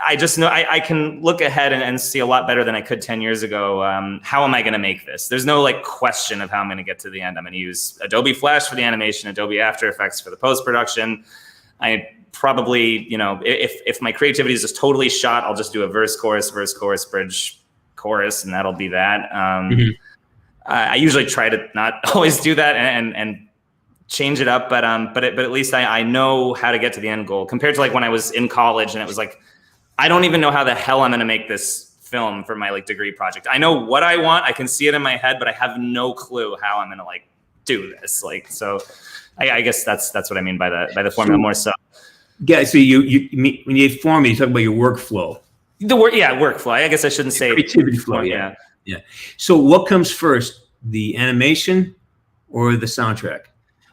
[SPEAKER 3] I just know I can look ahead and see a lot better than I could 10 years ago. How am I going to make this? There's no like question of how I'm going to get to the end. I'm going to use Adobe Flash for the animation, Adobe After Effects for the post-production. I probably, you know, if my creativity is just totally shot, I'll just do a verse, chorus, bridge, chorus, and that'll be that. I usually try to not always do that and change it up, but at least I know how to get to the end goal, compared to like when I was in college and it was like, I don't even know how the hell I'm going to make this film for my like degree project. I know what I want, I can see it in my head, but I have no clue how I'm going to like do this. Like, so I guess that's what I mean by the formula more so.
[SPEAKER 1] Yeah. So you when you formula, you talk about your workflow.
[SPEAKER 3] Workflow. I guess I shouldn't say
[SPEAKER 1] creativity flow. Yeah. So what comes first, the animation or the soundtrack?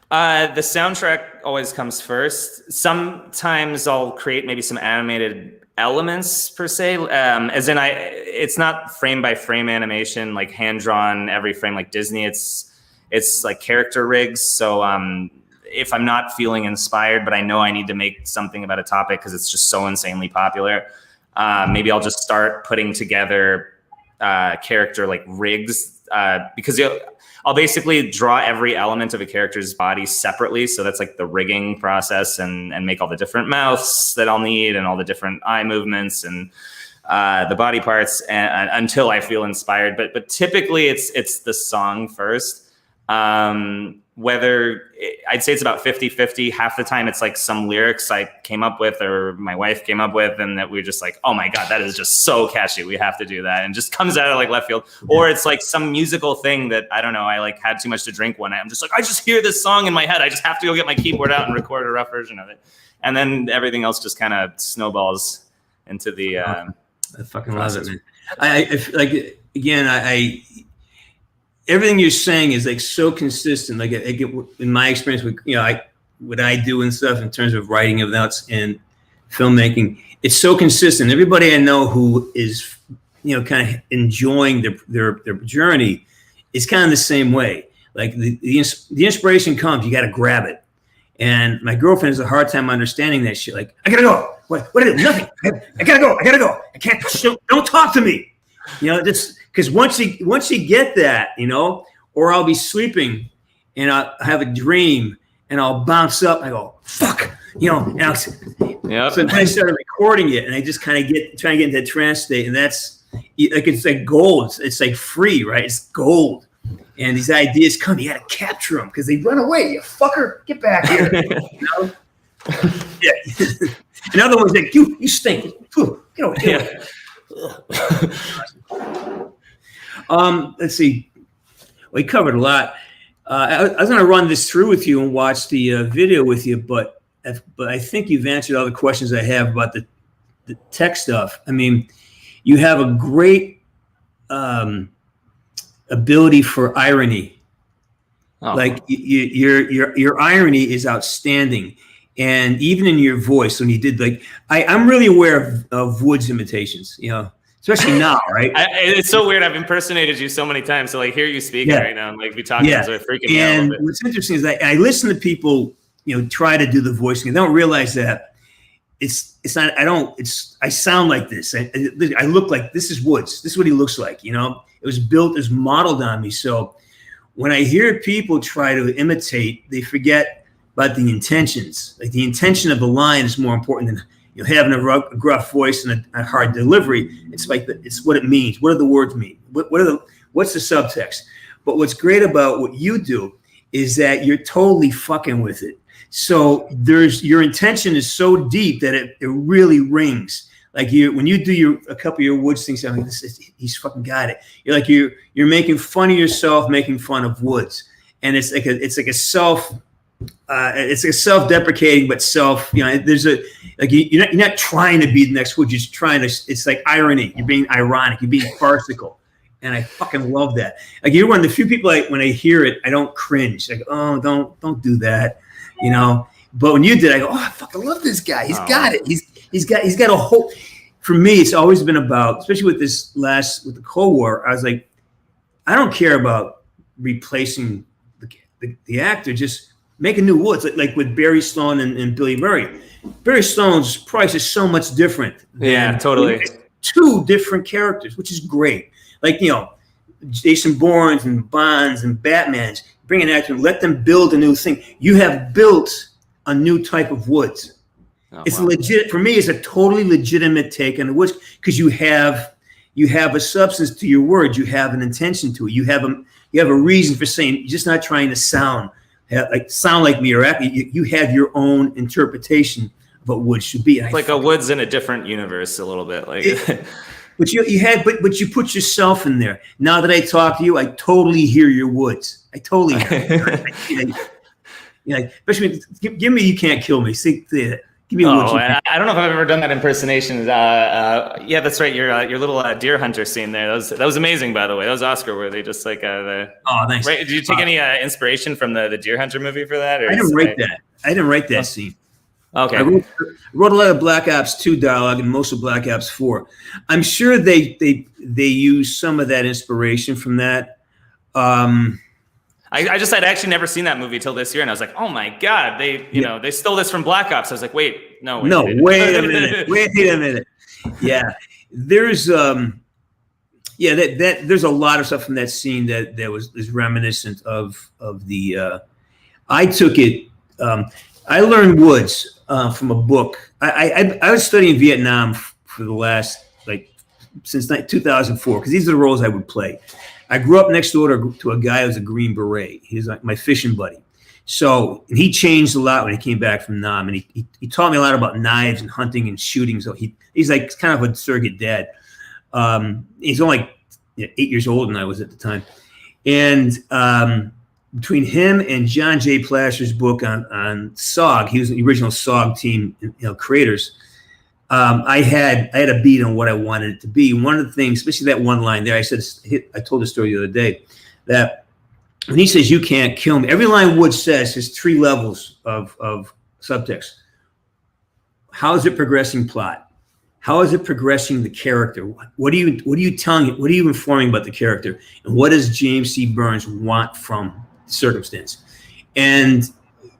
[SPEAKER 3] The soundtrack always comes first. Sometimes I'll create maybe some animated elements per se, as in it's not frame by frame animation, like hand drawn every frame like Disney. It's like character rigs. So if I'm not feeling inspired, but I know I need to make something about a topic because it's just so insanely popular, maybe I'll just start putting together character like rigs, because I'll basically draw every element of a character's body separately. So that's like the rigging process, and make all the different mouths that I'll need and all the different eye movements and the body parts until I feel inspired. But typically it's the song first. whether I'd say it's about 50-50. Half the time it's like some lyrics I came up with or my wife came up with, and that we're just like, oh my God, that is just so catchy. We have to do that. And just comes out of like left field. Or it's like some musical thing that, I don't know, I like had too much to drink one night. I'm just like, I just hear this song in my head. I just have to go get my keyboard out and record a rough version of it. And then everything else just kind of snowballs into the
[SPEAKER 1] I fucking process. Love it, man. I like, again, I everything you're saying is like so consistent. Like I get in my experience with, you know, what I do and stuff in terms of writing of notes and filmmaking, it's so consistent. Everybody I know who is, you know, kind of enjoying their journey is kind of the same way. Like the inspiration comes, you got to grab it. And my girlfriend has a hard time understanding that shit. Like, I gotta go. What is it? Nothing. I gotta go. I can't. Don't talk to me. You know, just because once you get that, you know, or I'll be sleeping and I'll have a dream and I'll bounce up. And I go, fuck, you know. And so then I started recording it, and I just kind of trying to get into that trance state, and that's like, it's like gold. It's like free, right? It's gold. And these ideas come, you got to capture them because they run away. You fucker, get back here. You know? Yeah. Another one's like, you stink. Get over here. Let's see. We covered a lot. I was going to run this through with you and watch the video with you, but I think you've answered all the questions I have about the tech stuff. I mean, you have a great ability for irony. Like your irony is outstanding. And even in your voice, when you did like, I'm really aware of Wood's imitations, you know, especially now, right?
[SPEAKER 3] It's so weird. I've impersonated you so many times. So like, hear you speaking right now, and like we talking, so it freaking me out a little bit.
[SPEAKER 1] What's interesting is that I listen to people, you know, try to do the voicing. They don't realize that it's not. I sound like this. I look like this is Woods. This is what he looks like. You know, it was built, as modeled on me. So when I hear people try to imitate, they forget about the intentions. Like the intention of the line is more important than, you know, having a gruff voice and a hard delivery. It's like it's what it means. What do the words mean? What's the subtext? But what's great about what you do is that you're totally fucking with it. So your intention is so deep that it really rings. Like when you do a couple of your Woods things, I'm like, he's fucking got it. You're like you're making fun of yourself, making fun of Woods, and it's like a self-deprecating, but you know, there's you're not trying to be the next Wood. You're just trying to. It's like irony. You're being ironic. You're being farcical, and I fucking love that. Like you're one of the few people when I hear it, I don't cringe. Like, oh, don't do that, you know. But when you did, I go, oh, I fucking love this guy. He's got it. He's got a whole. For me, it's always been about, especially with the Cold War. I was like, I don't care about replacing the actor. Just make a new Woods, like with Barry Sloane and Billy Murray. Barry Sloane's price is so much different.
[SPEAKER 3] Yeah, totally.
[SPEAKER 1] Two different characters, which is great. Like, you know, Jason Bournes and Bonds and Batmans. Bring an actor and let them build a new thing. You have built a new type of Woods. It's legit. For me, it's a totally legitimate take on the Woods because you have a substance to your words. You have an intention to it. You have a reason for saying. You're just not trying to sound like me or act. You have your own interpretation of what Woods should be.
[SPEAKER 3] It's like a Woods in a different universe, a little bit. Like,
[SPEAKER 1] but you put yourself in there. Now that I talk to you, I totally hear your Woods. I totally hear. You know, especially give me "You Can't Kill Me." See that. Give me a Woods.
[SPEAKER 3] I don't know if I've ever done that impersonation. Yeah, that's right. Your little deer hunter scene there. That was amazing, by the way. That was Oscar worthy. Just like
[SPEAKER 1] oh, thanks.
[SPEAKER 3] Right? Did you take any inspiration from the deer hunter movie for that? Or
[SPEAKER 1] I didn't write that. I didn't write that scene.
[SPEAKER 3] Okay.
[SPEAKER 1] I wrote a lot of Black Ops 2 dialogue and most of Black Ops 4. I'm sure they use some of that inspiration from that.
[SPEAKER 3] I'd actually never seen that movie till this year, and I was like, oh my God, they stole this from Black Ops. I was like, wait a minute. Yeah, there's there's a lot of stuff from that scene that is reminiscent of the. I took it. I learned Woods from a book. I was studying Vietnam for the last since 2004 because these are the roles I would play. I grew up next door to a guy who was a Green Beret. He was like my fishing buddy.
[SPEAKER 1] So and he changed a lot when he came back from Nam, and he taught me a lot about knives and hunting and shooting. So he's like kind of a surrogate dad. He's only like 8 years older than I was at the time. And between him and John J. Plaster's book on SOG, he was the original SOG team, creators. I had a beat on what I wanted it to be. One of the things, especially that one line there, I told the story the other day, that when he says, "You can't kill me," every line Wood says has 3 levels of subtext. How is it progressing plot? How is it progressing the character? What are you telling? What are you informing about the character? And what does James C. Burns want from the circumstance? And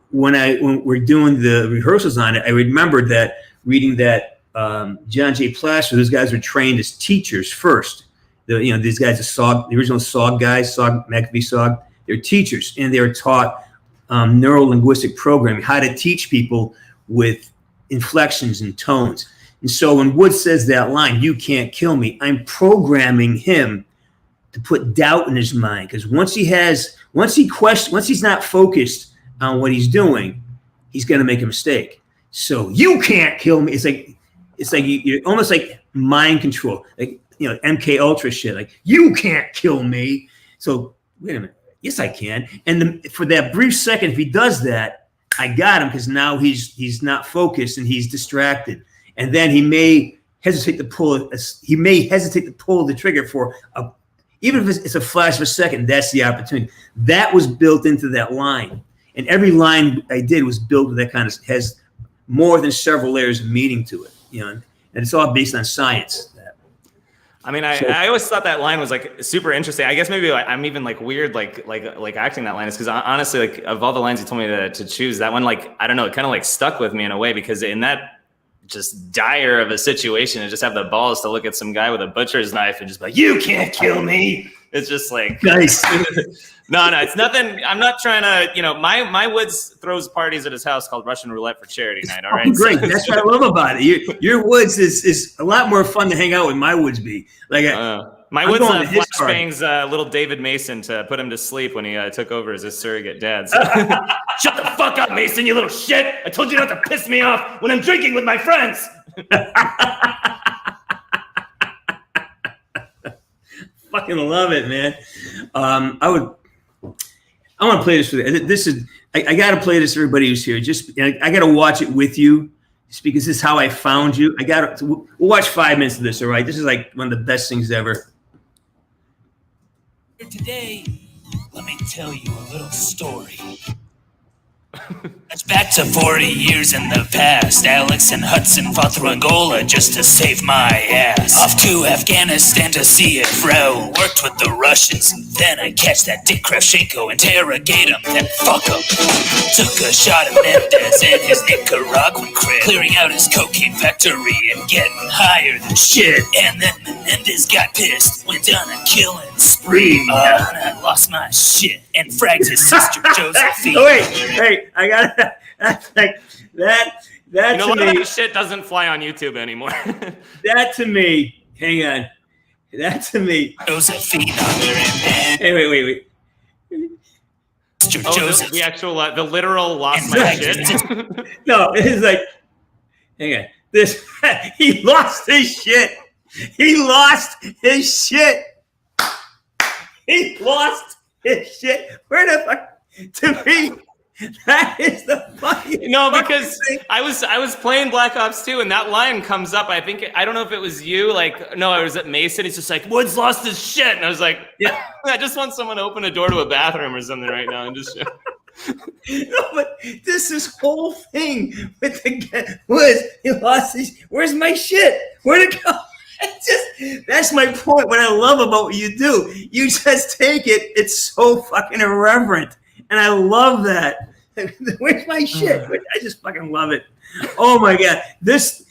[SPEAKER 1] when we're doing the rehearsals on it, I remembered that reading that John J. Plaster, those guys were trained as teachers first. These guys are SOG, the original SOG guys, McAfee SOG. They're teachers, and they were taught neuro-linguistic programming, how to teach people with inflections and tones. And so when Wood says that line, "You can't kill me," I'm programming him to put doubt in his mind, because once he's not focused on what he's doing, he's going to make a mistake. So "you can't kill me." It's like you're almost like mind control, like MK Ultra shit. Like, "You can't kill me." So wait a minute. Yes, I can. And for that brief second, if he does that, I got him, because now he's not focused and he's distracted. And then he may hesitate to pull the trigger for even if it's a flash of a second. That's the opportunity. That was built into that line, and every line I did was built with that kind of, has more than several layers of meaning to it. And it's all based on science.
[SPEAKER 3] I mean, I always thought that line was like super interesting. I guess maybe I'm even like weird, like acting that line is because honestly, like of all the lines you told me to choose, that one, like, I don't know, it kind of like stuck with me in a way, because in that just dire of a situation, to just have the balls to look at some guy with a butcher's knife and just be like, "You can't kill me." It's just like,
[SPEAKER 1] nice.
[SPEAKER 3] No, it's nothing. I'm not trying to, my Woods throws parties at his house called Russian Roulette for charity night. All right.
[SPEAKER 1] Oh, great. That's what I love about it. Your Woods is a lot more fun to hang out with my Woods be. Like
[SPEAKER 3] my Woods flashbangs little David Mason to put him to sleep when he took over as his surrogate dad. So. "Shut the fuck up, Mason, you little shit. I told you not to piss me off when I'm drinking with my friends."
[SPEAKER 1] Fucking love it, man. I want to play this for you. I got to play this for everybody who's here. I got to watch it with you, just because this is how I found you. We'll watch 5 minutes of this, all right? This is like one of the best things ever.
[SPEAKER 2] Today, let me tell you a little story. It's back to 40 years in the past. Alex and Hudson fought through Angola just to save my ass. Off to Afghanistan to see it grow. Worked with the Russians. Then I catch that Dick Kravchenko, interrogate him, then fuck him. Took a shot at Mendez and his Nicaraguan crib, clearing out his cocaine factory and getting higher than shit. And then Menendez got pissed, went on a killing spree. And I lost my shit and fragged his sister Josephine.
[SPEAKER 1] Oh, wait, I got it. That's like that. That to me,
[SPEAKER 3] that shit doesn't fly on YouTube anymore.
[SPEAKER 1] That to me, hang on. That to me.
[SPEAKER 2] Josephine.
[SPEAKER 1] Hey, wait.
[SPEAKER 3] The actual, the literal lost my shit.
[SPEAKER 1] No, it's like, hang on. He lost his shit. He lost his shit. Where the fuck? To me, that is the fucking.
[SPEAKER 3] No, because I was playing Black Ops 2 and that line comes up. I don't know if it was you. Like, no, it was at Mason. He's just like, Woods lost his shit. And I was like, yeah, I just want someone to open a door to a bathroom or something right now and just.
[SPEAKER 1] No, but this whole thing with the guy was he lost his. Where's my shit? Where'd it go? That's my point. What I love about what you do, you just take it. It's so fucking irreverent, and I love that. Where's my shit? I just fucking love it. Oh my god, this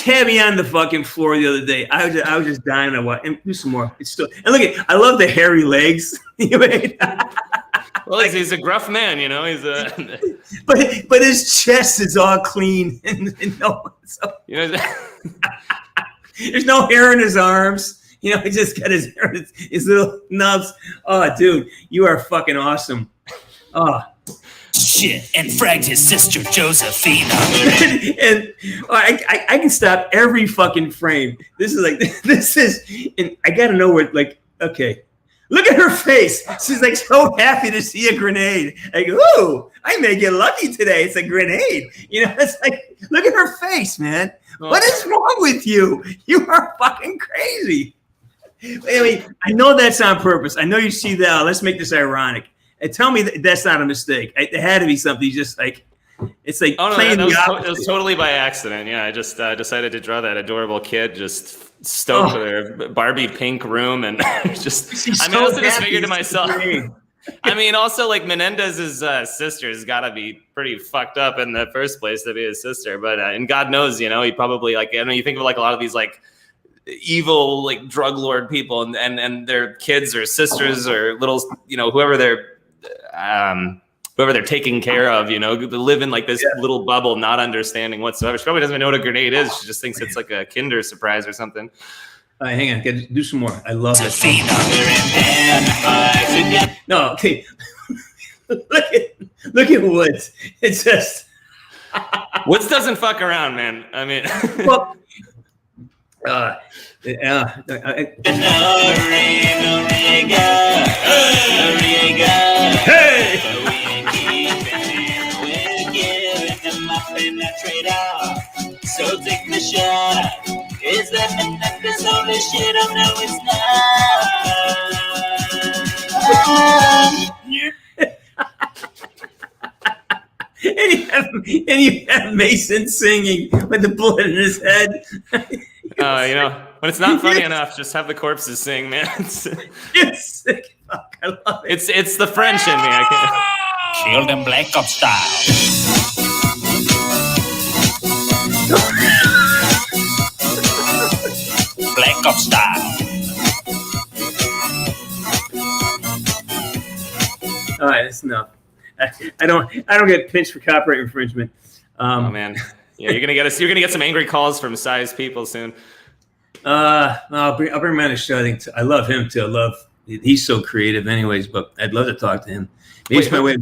[SPEAKER 1] had me on the fucking floor the other day. I was just dying to watch. And do some more. It's still. And look at. I love the hairy legs.
[SPEAKER 3] Well, he's a gruff man, you know. He's a.
[SPEAKER 1] But his chest is all clean and no. So. You know. There's no hair in his arms. You know, he just got his little nubs. Oh, dude, you are fucking awesome. Oh.
[SPEAKER 2] Shit, and fragged his sister Josephina.
[SPEAKER 1] And I can stop every fucking frame. This is, and I gotta know where, like, okay. Look at her face. She's like so happy to see a grenade. Like, ooh, I may get lucky today. It's a grenade. You know, it's like, look at her face, man. What is wrong with you? You are fucking crazy. Anyway, I know that's on purpose. I know you see that. Let's make this ironic. And tell me that's not a mistake. It had to be something. You just like, it's like playing the opposite.
[SPEAKER 3] It was totally by accident. Yeah, I just decided to draw that adorable kid just stoked with her Barbie pink room, and just. I also just figured to myself. I mean, also like Menendez's sister's got to be pretty fucked up in the first place to be his sister, but and God knows, you know, he probably like you think of like a lot of these like evil like drug lord people and their kids or sisters or little, you know, whoever they're taking care of, you know, they live in like this little bubble, not understanding whatsoever. She probably doesn't even know what a grenade is. She just thinks it's like a Kinder surprise or something.
[SPEAKER 1] All right, hang on. Do some more. I love it. No, okay. look at Woods. It's just
[SPEAKER 3] Woods doesn't fuck around, man. I mean,
[SPEAKER 1] well, hey.
[SPEAKER 2] So take the shot. Is that Menendez holy shit? Oh no,
[SPEAKER 1] it's not. And you have Mason singing with the bullet in his head.
[SPEAKER 3] You know, when it's not funny enough, just have the corpses sing, man.
[SPEAKER 1] It's sick. Fuck, I love it.
[SPEAKER 3] It's the French in me. I can't.
[SPEAKER 2] Kill them Black Ops style. Black Ops style.
[SPEAKER 1] All right, that's enough. I don't get pinched for copyright infringement.
[SPEAKER 3] Oh man, yeah, you're gonna get some angry calls from size people soon.
[SPEAKER 1] I'll bring him on the show. I love him too. He's so creative, anyways. But I'd love to talk to him. Maybe my way.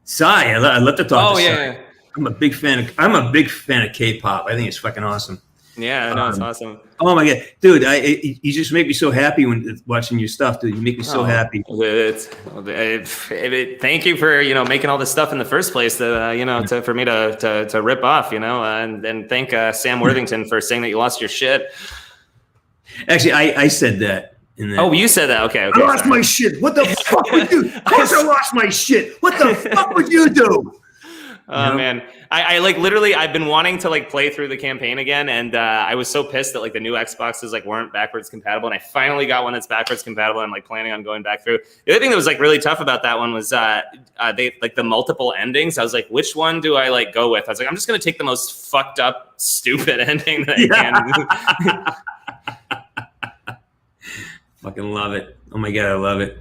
[SPEAKER 1] Sai, I love to talk to Sai.
[SPEAKER 3] Yeah.
[SPEAKER 1] I'm a big fan of K-pop. I think it's fucking awesome.
[SPEAKER 3] Yeah, no, it's awesome.
[SPEAKER 1] Oh my god, dude! You just make me so happy when watching your stuff, dude. You make me so happy.
[SPEAKER 3] Thank you for making all this stuff in the first place. For me to rip off, and thank Sam Worthington for saying that you lost your shit.
[SPEAKER 1] Actually, I said that.
[SPEAKER 3] Oh, you said that. Okay.
[SPEAKER 1] I lost my shit. What the fuck would you? Of course, I lost my shit. What the fuck would you do?
[SPEAKER 3] Oh man, I like literally I've been wanting to like play through the campaign again, and I was so pissed that like the new Xboxes like weren't backwards compatible, and I finally got one that's backwards compatible. I'm like planning on going back through. The other thing that was like really tough about that one was they like the multiple endings. I was like, which one do I like go with? I was like, I'm just gonna take the most fucked up, stupid ending that I can.
[SPEAKER 1] Fucking love it. Oh my god, I love it.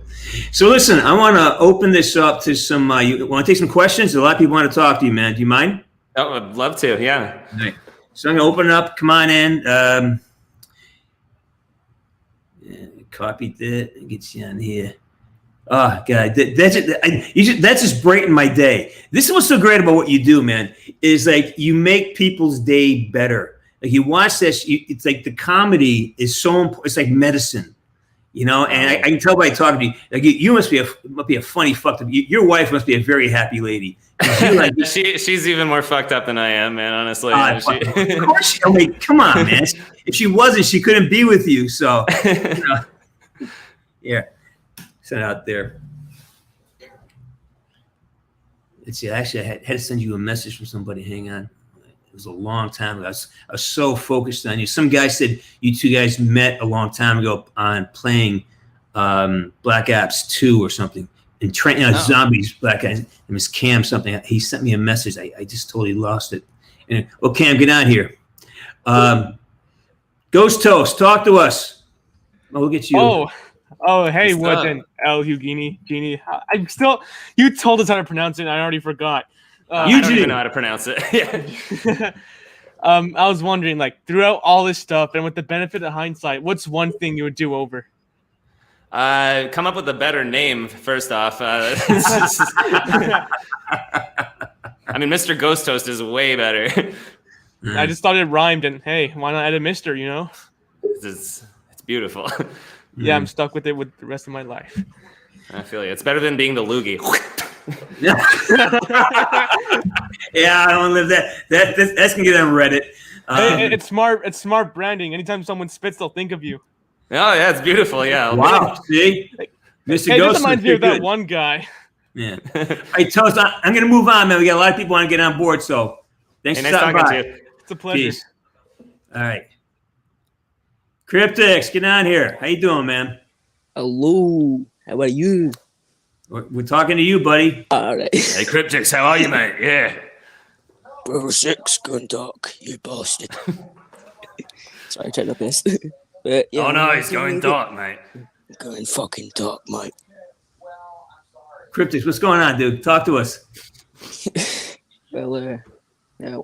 [SPEAKER 1] So listen, I want to open this up to some. You want to take some questions? A lot of people want to talk to you, man. Do you mind?
[SPEAKER 3] Oh, I'd love to. Yeah.
[SPEAKER 1] Right. So I'm gonna open it up. Come on in. Copy that and get you on here. Oh god, that's just brightening my day. This is what's so great about what you do, man. Is like you make people's day better. Like you watch this, it's like the comedy is so important. It's like medicine. And I can tell by talking to you, like you must be a funny fucked up. Your wife must be a very happy lady. Like,
[SPEAKER 3] she's even more fucked up than I am, man. Honestly,
[SPEAKER 1] of course. Come on, man. If she wasn't, she couldn't be with you. So, yeah, send it out there. Let's see. Actually, I had to send you a message from somebody. Hang on. It was a long time ago. I was so focused on you. Some guy said you two guys met a long time ago on playing Black Ops 2 or something. And zombies, black guys. It was Cam something. He sent me a message. I just totally lost it. And, Cam, get on here. Ghost Toast, talk to us. Oh, look at you.
[SPEAKER 4] Oh, hey, what then? LHUGUENY, Genie. You told us how to pronounce it, and I already forgot.
[SPEAKER 3] I don't even know how to pronounce it. Yeah.
[SPEAKER 4] I was wondering, like, throughout all this stuff and with the benefit of hindsight, what's one thing you would do over?
[SPEAKER 3] Come up with a better name, first off. I mean, Mr. Ghost Toast is way better.
[SPEAKER 4] I just thought it rhymed, and hey, why not add a Mister? You know?
[SPEAKER 3] It's beautiful.
[SPEAKER 4] Yeah, I'm stuck with it with the rest of my life.
[SPEAKER 3] I feel you. It's better than being the loogie.
[SPEAKER 1] Yeah, I don't live that. That's gonna get on Reddit.
[SPEAKER 4] It's smart. It's smart branding. Anytime someone spits, they'll think of you.
[SPEAKER 3] Oh yeah, it's beautiful. Yeah.
[SPEAKER 1] Wow. See, Mr.
[SPEAKER 4] Hey,
[SPEAKER 1] Ghost
[SPEAKER 4] this reminds me of that one guy.
[SPEAKER 1] Yeah. Hey, Toast, I'm gonna move on, man. We got a lot of people want to get on board, so thanks for
[SPEAKER 3] nice
[SPEAKER 1] stopping
[SPEAKER 3] talking
[SPEAKER 1] by.
[SPEAKER 3] to you.
[SPEAKER 4] It's a pleasure.
[SPEAKER 1] Peace. All right. Cryptix, get on here. How you doing, man?
[SPEAKER 5] Hello. How are you?
[SPEAKER 1] We're talking to you, buddy.
[SPEAKER 5] All right.
[SPEAKER 3] Hey, Cryptix, how are you, mate? Yeah.
[SPEAKER 5] Bro, six, go and talk, you bastard. Sorry, I tried my best. But, yeah,
[SPEAKER 3] Oh no, he's going dark, mate.
[SPEAKER 5] Go and fucking talk, mate.
[SPEAKER 1] Cryptix, what's going on, dude? Talk to us.
[SPEAKER 5] Well,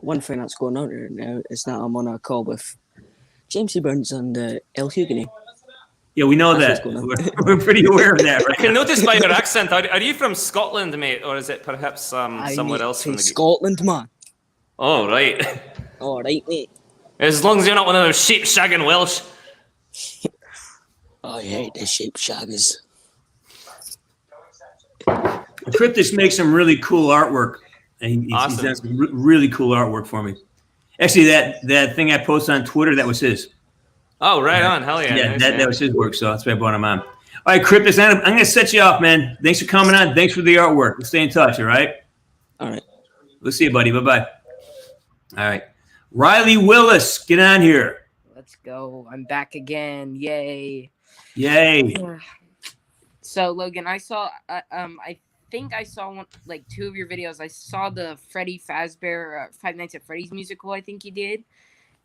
[SPEAKER 5] one thing that's going on right now is that I'm on a call with James C Burns and LHUGUENY.
[SPEAKER 1] Yeah, we know
[SPEAKER 5] That's
[SPEAKER 1] that.
[SPEAKER 5] what's going
[SPEAKER 1] We're pretty aware of that,
[SPEAKER 3] I
[SPEAKER 1] right?
[SPEAKER 3] can notice by your accent. Are you from Scotland, mate, or is it perhaps somewhere else
[SPEAKER 5] from
[SPEAKER 3] from the?
[SPEAKER 5] Scotland, man.
[SPEAKER 3] Oh right.
[SPEAKER 5] All right, mate.
[SPEAKER 3] As long as you're not one of those sheep shagging Welsh.
[SPEAKER 5] I hate the sheep shaggers.
[SPEAKER 1] Cryptix makes some really cool artwork. And he's
[SPEAKER 3] Awesome.
[SPEAKER 1] done some really cool artwork for me. Actually, that thing I posted on Twitter, that was his.
[SPEAKER 3] Oh, right on. Hell yeah.
[SPEAKER 1] Yeah,
[SPEAKER 3] Nice,
[SPEAKER 1] that
[SPEAKER 3] man.
[SPEAKER 1] was his work, so that's why I brought him on. All right, Cryptix, I'm going to set you off, man. Thanks for coming on. Thanks for the artwork. We'll stay in touch, all right?
[SPEAKER 5] All right.
[SPEAKER 1] We'll see you, buddy. Bye-bye. All right. Riley Willis, get on here.
[SPEAKER 6] Let's go. I'm back again. Yay.
[SPEAKER 1] Yay.
[SPEAKER 6] So, Logan, I saw, I think I saw one, like two of your videos. I saw the Freddy Fazbear Five Nights at Freddy's musical, I think you did,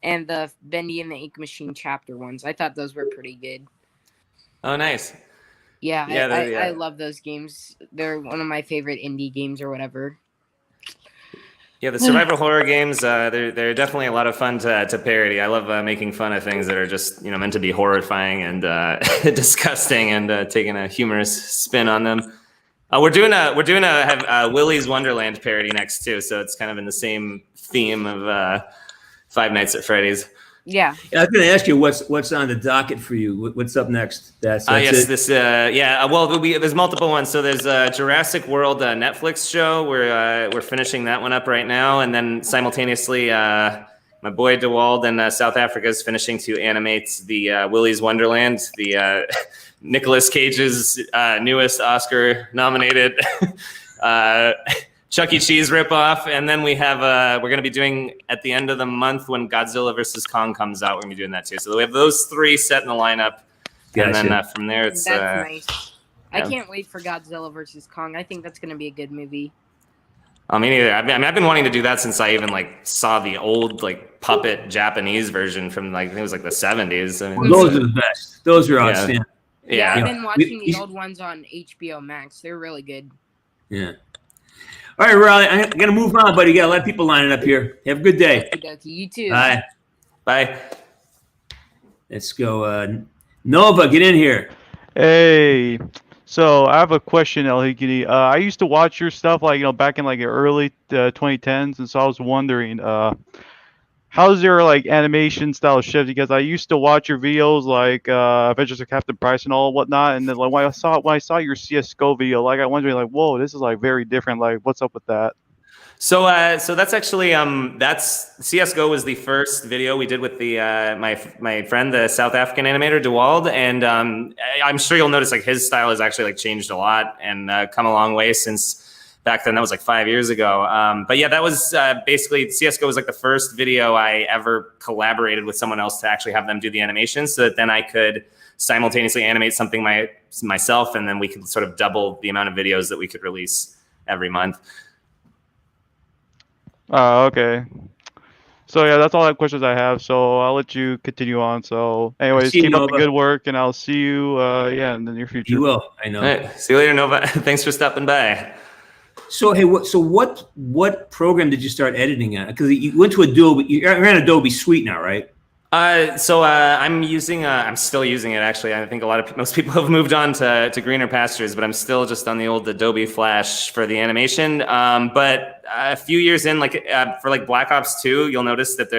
[SPEAKER 6] and the Bendy and the Ink Machine chapter ones. I thought those were pretty good.
[SPEAKER 3] Oh, nice.
[SPEAKER 6] Yeah,
[SPEAKER 3] Yeah,
[SPEAKER 6] I love those games. They're one of my favorite indie games or whatever.
[SPEAKER 3] Yeah, the survival horror games, they're definitely a lot of fun to parody. I love making fun of things that are just meant to be horrifying and disgusting, and taking a humorous spin on them. We're doing a Willy's Wonderland parody next too, so it's kind of in the same theme of Five Nights at Freddy's.
[SPEAKER 6] Yeah.
[SPEAKER 1] I was going to ask you what's on the docket for you. What's up next? That's
[SPEAKER 3] yes,
[SPEAKER 1] it?
[SPEAKER 3] this well, there's multiple ones. So there's a Jurassic World Netflix show. We're finishing that one up right now, and then simultaneously, my boy DeWald in South Africa is finishing to animate the Willy's Wonderland, the Nicolas Cage's newest Oscar-nominated Chuck E. Cheese ripoff, and then we have we're going to be doing at the end of the month when Godzilla vs. Kong comes out. We're going to be doing that too. So we have those three set in the lineup, and then from there it's
[SPEAKER 6] That's nice. I
[SPEAKER 3] yeah.
[SPEAKER 6] can't wait for Godzilla vs. Kong. I think that's going to be a good movie.
[SPEAKER 3] I mean, either. I've been wanting to do that since I even saw the old puppet Japanese version from I think it was the 70s. I mean,
[SPEAKER 1] Those are the best. Those are outstanding.
[SPEAKER 3] Yeah.
[SPEAKER 6] I've been watching the old ones on HBO Max. They're really good.
[SPEAKER 1] Yeah. All right, Riley, I'm going to move on, buddy. You got a lot of people lining up here. Have a good day.
[SPEAKER 6] Okey-dokey. You too.
[SPEAKER 1] Bye.
[SPEAKER 3] Bye.
[SPEAKER 1] Let's go. Nova, get in here.
[SPEAKER 7] Hey, so I have a question, LHUGENY. I used to watch your stuff back in the early 2010s, and so I was wondering, how's your animation style shift? Because I used to watch your videos Adventures of Captain Price and all whatnot, and then when I saw your CS:GO video, I wondering whoa, this is very different. What's up with that?
[SPEAKER 3] So that's actually that's CS:GO was the first video we did with the my friend, the South African animator DeWald, and I'm sure you'll notice his style has actually changed a lot and come a long way since back then. That was 5 years ago. But yeah, that was basically CS:GO was the first video I ever collaborated with someone else to actually have them do the animation, so that then I could simultaneously animate something myself, and then we could sort of double the amount of videos that we could release every month.
[SPEAKER 7] Okay. So yeah, that's all the questions I have. So I'll let you continue on. So anyways,
[SPEAKER 1] See you,
[SPEAKER 7] keep up the
[SPEAKER 1] Nova.
[SPEAKER 7] good work, and I'll see you in the near future.
[SPEAKER 1] You will. I know.
[SPEAKER 3] All right, see you later, Nova. Thanks for stopping by.
[SPEAKER 1] So hey, what program did you start editing on? Because you went to Adobe. You're on Adobe Suite now, right?
[SPEAKER 3] I'm using. I'm still using it actually. I think most people have moved on to greener pastures, but I'm still just on the old Adobe Flash for the animation. But a few years in, for like Black Ops 2, you'll notice that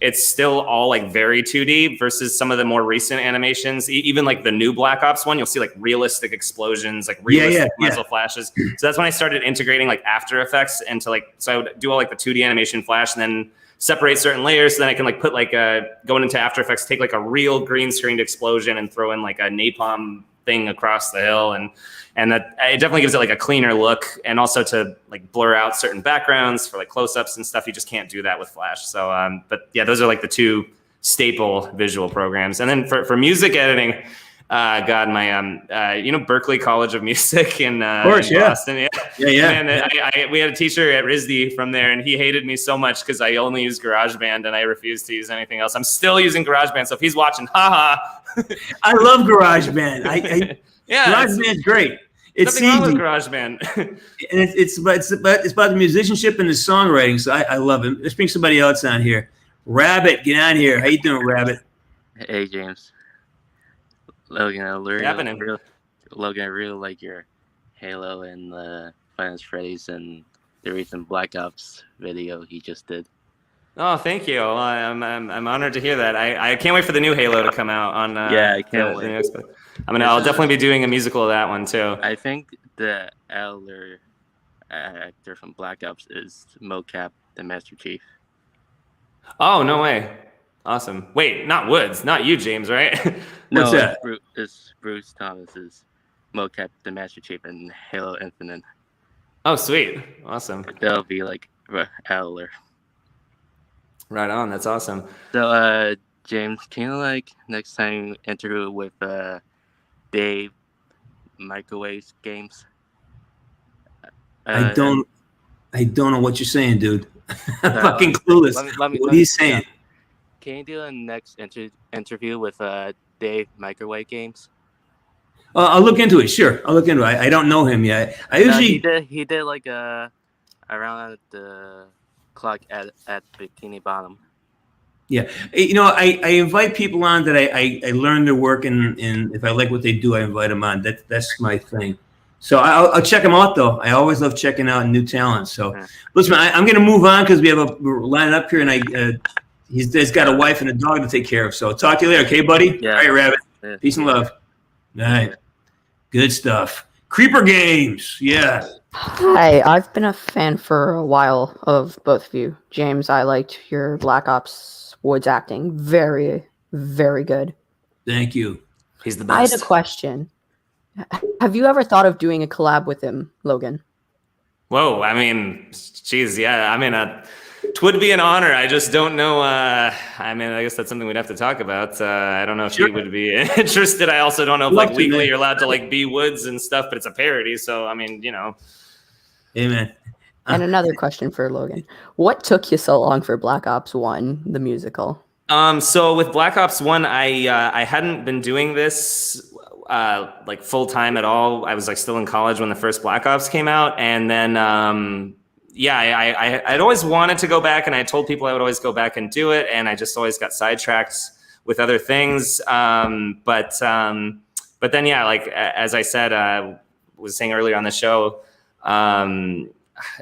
[SPEAKER 3] it's still all like very 2D versus some of the more recent animations. Even like the new Black Ops one, you'll see like realistic explosions, like realistic muzzle flashes. So that's when I started integrating like After Effects into so I would do all like the 2D animation flash and then separate certain layers. So then I can like put going into After Effects, take like a real green screened explosion and throw in like a napalm thing across the hill. And that it definitely gives it like a cleaner look, and also to like blur out certain backgrounds for like close-ups and stuff. You just can't do that with Flash. So, but yeah, those are like the two staple visual programs. And then for music editing, God, my Berkeley College of Music in Boston. Yeah. And we had a teacher at RISD from there, and he hated me so much because I only use GarageBand and I refuse to use anything else. I'm still using GarageBand, so if he's watching, haha.
[SPEAKER 1] I love GarageBand. GarageBand's great. It's
[SPEAKER 3] nothing wrong with GarageBand.
[SPEAKER 1] And it's about the musicianship and the songwriting. So I love it. Let's bring somebody else on here. Rabbit, get on here. How you doing, Rabbit?
[SPEAKER 8] Hey, James. Logan, I really like your Halo and the Final Freddy's and the recent Black Ops video he just did.
[SPEAKER 3] Oh, thank you. Well, I'm honored to hear that. I can't wait for the new Halo to come out on.
[SPEAKER 8] I can't wait.
[SPEAKER 3] I'll definitely be doing a musical of that one too.
[SPEAKER 8] I think the elder actor from Black Ops is mocap the Master Chief.
[SPEAKER 3] Oh, no way. Awesome. Wait, not Woods, not you, James, right?
[SPEAKER 1] What's that?
[SPEAKER 8] It's Bruce Thomas's mocap the Master Chief in Halo Infinite.
[SPEAKER 3] Oh, sweet. Awesome.
[SPEAKER 8] That'll be like Elder.
[SPEAKER 3] Right on. That's awesome.
[SPEAKER 8] So, James, can you next time interview with Dave Microwave Games?
[SPEAKER 1] I don't know what you're saying, dude. I'm fucking clueless. What are you saying?
[SPEAKER 8] Can you do a next interview with Dave Microwave Games?
[SPEAKER 1] I'll look into it. Sure, I'll look into it. I don't know him yet. I usually
[SPEAKER 8] he did around at the clock at Bikini Bottom.
[SPEAKER 1] Yeah, I invite people on that I learn their work, and if I like what they do, I invite them on. That's my thing. So I'll check them out, though. I always love checking out new talent. So listen, I'm going to move on because we're lining up here, and he's got a wife and a dog to take care of. So talk to you later, okay, buddy?
[SPEAKER 8] Yeah.
[SPEAKER 1] All right, Rabbit.
[SPEAKER 8] Yeah.
[SPEAKER 1] Peace and love. All right. Good stuff. Creeper Games. Yeah.
[SPEAKER 9] Hi, I've been a fan for a while of both of you. James, I liked your Black Ops Woods acting. Very, very good.
[SPEAKER 1] Thank you.
[SPEAKER 3] He's the best.
[SPEAKER 9] I had a question. Have you ever thought of doing a collab with him, Logan?
[SPEAKER 3] Whoa, I mean, geez, yeah. I mean, it would be an honor. I just don't know. I guess that's something we'd have to talk about. I don't know if he would be interested. I also don't know if legally you're allowed to be Woods and stuff, but it's a parody. So, I mean,
[SPEAKER 1] Amen.
[SPEAKER 9] And another question for Logan. What took you so long for Black Ops 1, the musical?
[SPEAKER 3] So with Black Ops 1, I hadn't been doing this full time at all. I was still in college when the first Black Ops came out, and then I'd always wanted to go back, and I told people I would always go back and do it, and I just always got sidetracked with other things. But then as I said, was saying earlier on the show.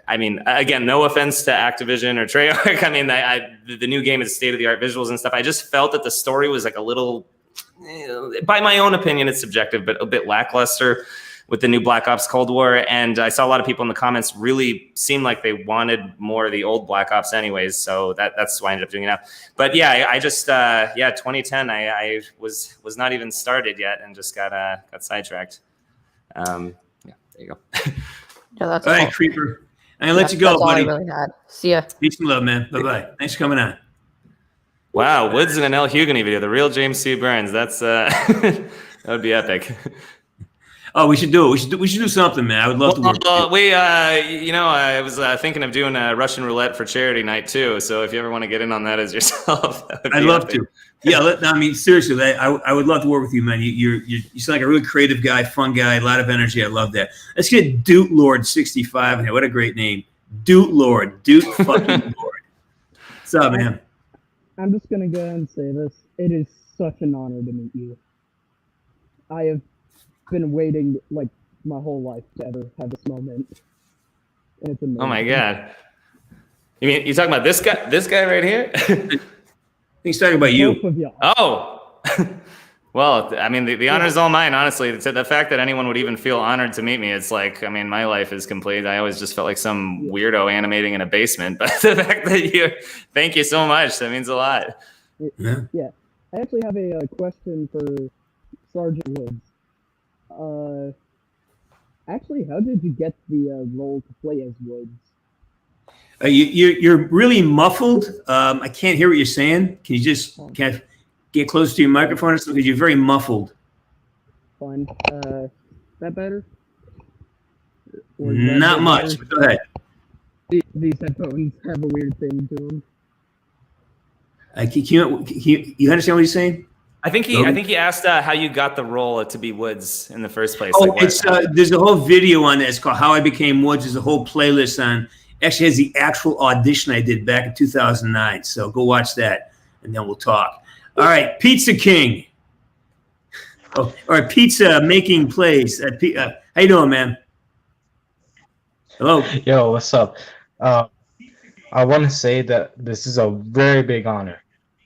[SPEAKER 3] I mean, again, no offense to Activision or Treyarch. I mean, the new game is state-of-the-art visuals and stuff. I just felt that the story was a little, by my own opinion, it's subjective, but a bit lackluster with the new Black Ops Cold War. And I saw a lot of people in the comments really seemed like they wanted more of the old Black Ops anyways. So that's why I ended up doing it now. But yeah, I just, 2010, I was not even started yet and just got sidetracked. There you go.
[SPEAKER 9] Yeah, that's
[SPEAKER 1] all right, Creeper. I'm going to let you go, buddy.
[SPEAKER 9] All I really had. See ya.
[SPEAKER 1] Peace and love, man. Bye-bye. Thanks for coming on.
[SPEAKER 3] Wow, Woods in an LHUGUENY video, the real James C Burns. That's that would be epic.
[SPEAKER 1] Oh, we should do it. We should do something, man. I would love to work.
[SPEAKER 3] I was thinking of doing a Russian roulette for charity night too. So if you ever want to get in on that as yourself,
[SPEAKER 1] I'd love to. Yeah, I mean, seriously, I would love to work with you, man. You sound like a really creative guy, fun guy, a lot of energy. I love that. Let's get Doot Lord 65 in here. What a great name, Doot Lord, Doot fucking Lord. What's up, man?
[SPEAKER 10] I'm just gonna go ahead and say this. It is such an honor to meet you. I have been waiting like my whole life to ever have this moment. And it's amazing.
[SPEAKER 3] Oh my god. You mean you talking about this guy? This guy right here?
[SPEAKER 1] He's talking about you.
[SPEAKER 10] Both of y'all.
[SPEAKER 3] Oh. Well, I mean, the honor is all mine, honestly. The fact that anyone would even feel honored to meet me, it's like, I mean, my life is complete. I always just felt like some weirdo animating in a basement. But the fact that thank you so much. That means a lot.
[SPEAKER 10] Yeah. I actually have a question for Sergeant Woods. Actually, how did you get the role to play as Woods?
[SPEAKER 1] You're really muffled. I can't hear what you're saying. Can you just kind of get close to your microphone or something? Because you're very muffled.
[SPEAKER 10] Fine. That better?
[SPEAKER 1] Not much. Go ahead.
[SPEAKER 10] These headphones have a weird thing to them.
[SPEAKER 1] You understand what he's saying?
[SPEAKER 3] I think he asked how you got the role to be Woods in the first place.
[SPEAKER 1] Oh,
[SPEAKER 3] like
[SPEAKER 1] it's there's a whole video on that. It's called "How I Became Woods." There's a whole playlist on. Actually, has the actual audition I did back in 2009. So go watch that, and then we'll talk. All right, Pizza King. Oh, all right, Pizza Making Plays. How you doing, man? Hello.
[SPEAKER 11] Yo, what's up? I want to say that this is a very big honor.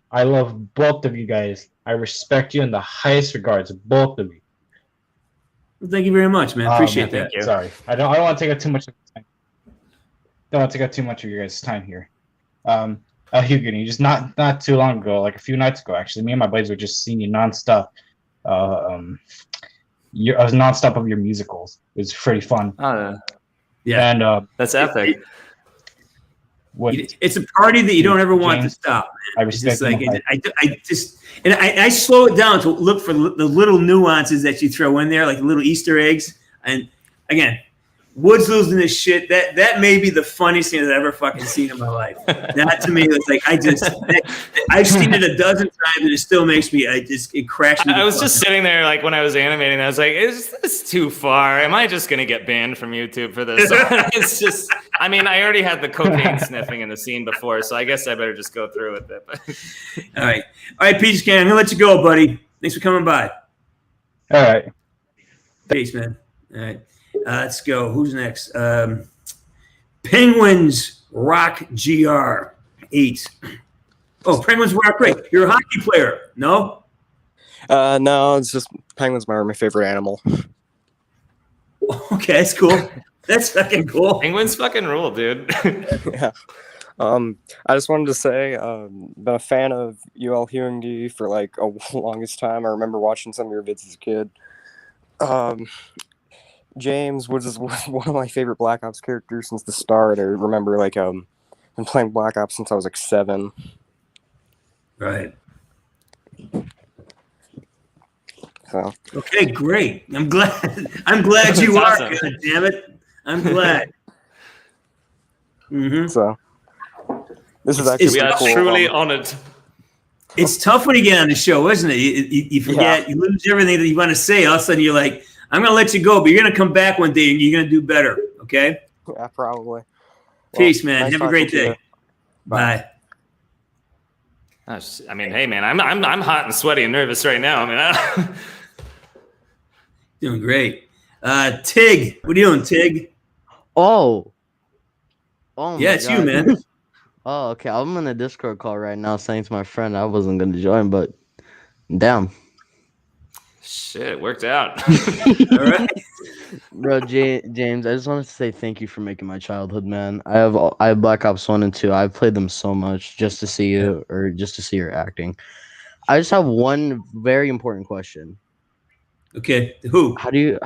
[SPEAKER 11] I love both of you guys. I respect you in the highest regards, both of you.
[SPEAKER 1] Well, thank you very much, man. Appreciate that.
[SPEAKER 11] Sorry, I don't want to take up too much of time. Don't want to take up too much of your guys' time here. LHUGUENY, just not too long ago, like a few nights ago, actually, me and my buddies were just seeing you nonstop. I was nonstop of your musicals. It was pretty fun.
[SPEAKER 1] Yeah,
[SPEAKER 11] and
[SPEAKER 3] that's epic.
[SPEAKER 1] It's a party that you don't ever want to stop, man. I respect I slow it down to look for the little nuances that you throw in there, like little Easter eggs. And again, Woods losing this shit, that may be the funniest thing I've ever fucking seen in my life. That to me, it's like I've seen it a dozen times and it still makes me, it cracks me.
[SPEAKER 3] I was just sitting there like when I was animating, I was like, is this too far? Am I just going to get banned from YouTube for this? It's just, I mean, I already had the cocaine sniffing in the scene before, so I guess I better just go through with it.
[SPEAKER 1] All right, Peach Can, I'm going to let you go, buddy. Thanks for coming by.
[SPEAKER 11] All right.
[SPEAKER 1] Peace, man. All right. Let's go. Who's next? Penguins Rock GR 8. Oh, Penguins Rock great. You're a hockey player, no?
[SPEAKER 12] No, it's just penguins are my favorite animal.
[SPEAKER 1] Okay, that's cool. That's fucking cool.
[SPEAKER 3] Penguins fucking rule, dude.
[SPEAKER 12] Yeah. I just wanted to say, been a fan of LHUGUENY for like a longest time. I remember watching some of your vids as a kid. James was one of my favorite Black Ops characters since the start. I remember like been playing Black Ops since I was like 7.
[SPEAKER 1] Right.
[SPEAKER 12] So.
[SPEAKER 1] Okay, great. I'm glad you are. Awesome. God damn it. I'm glad. Mm-hmm.
[SPEAKER 12] So this is actually
[SPEAKER 3] we are
[SPEAKER 12] cool.
[SPEAKER 3] Truly honored.
[SPEAKER 1] It's tough when you get on the show, isn't it? You forget, you lose everything that you want to say. All of a sudden, you're like, I'm going to let you go, but you're going to come back one day and you're going to do better. Okay?
[SPEAKER 12] Yeah, probably.
[SPEAKER 1] Peace, man.
[SPEAKER 12] Nice
[SPEAKER 1] Have a great day.
[SPEAKER 12] Bye.
[SPEAKER 3] I mean, hey, man, I'm hot and sweaty and nervous right now. I mean,
[SPEAKER 1] doing great. Tig, what are you doing, Tig?
[SPEAKER 13] Oh,
[SPEAKER 1] yeah, it's you, man.
[SPEAKER 13] Oh, okay. I'm in a Discord call right now saying to my friend I wasn't going to join, but damn.
[SPEAKER 3] Shit, it worked out.
[SPEAKER 1] All right.
[SPEAKER 13] Bro, James, I just wanted to say thank you for making my childhood, man. I have Black Ops 1 and 2. I've played them so much just to see you or just to see your acting. I just have one very important question.
[SPEAKER 1] Okay, who?
[SPEAKER 13] How do you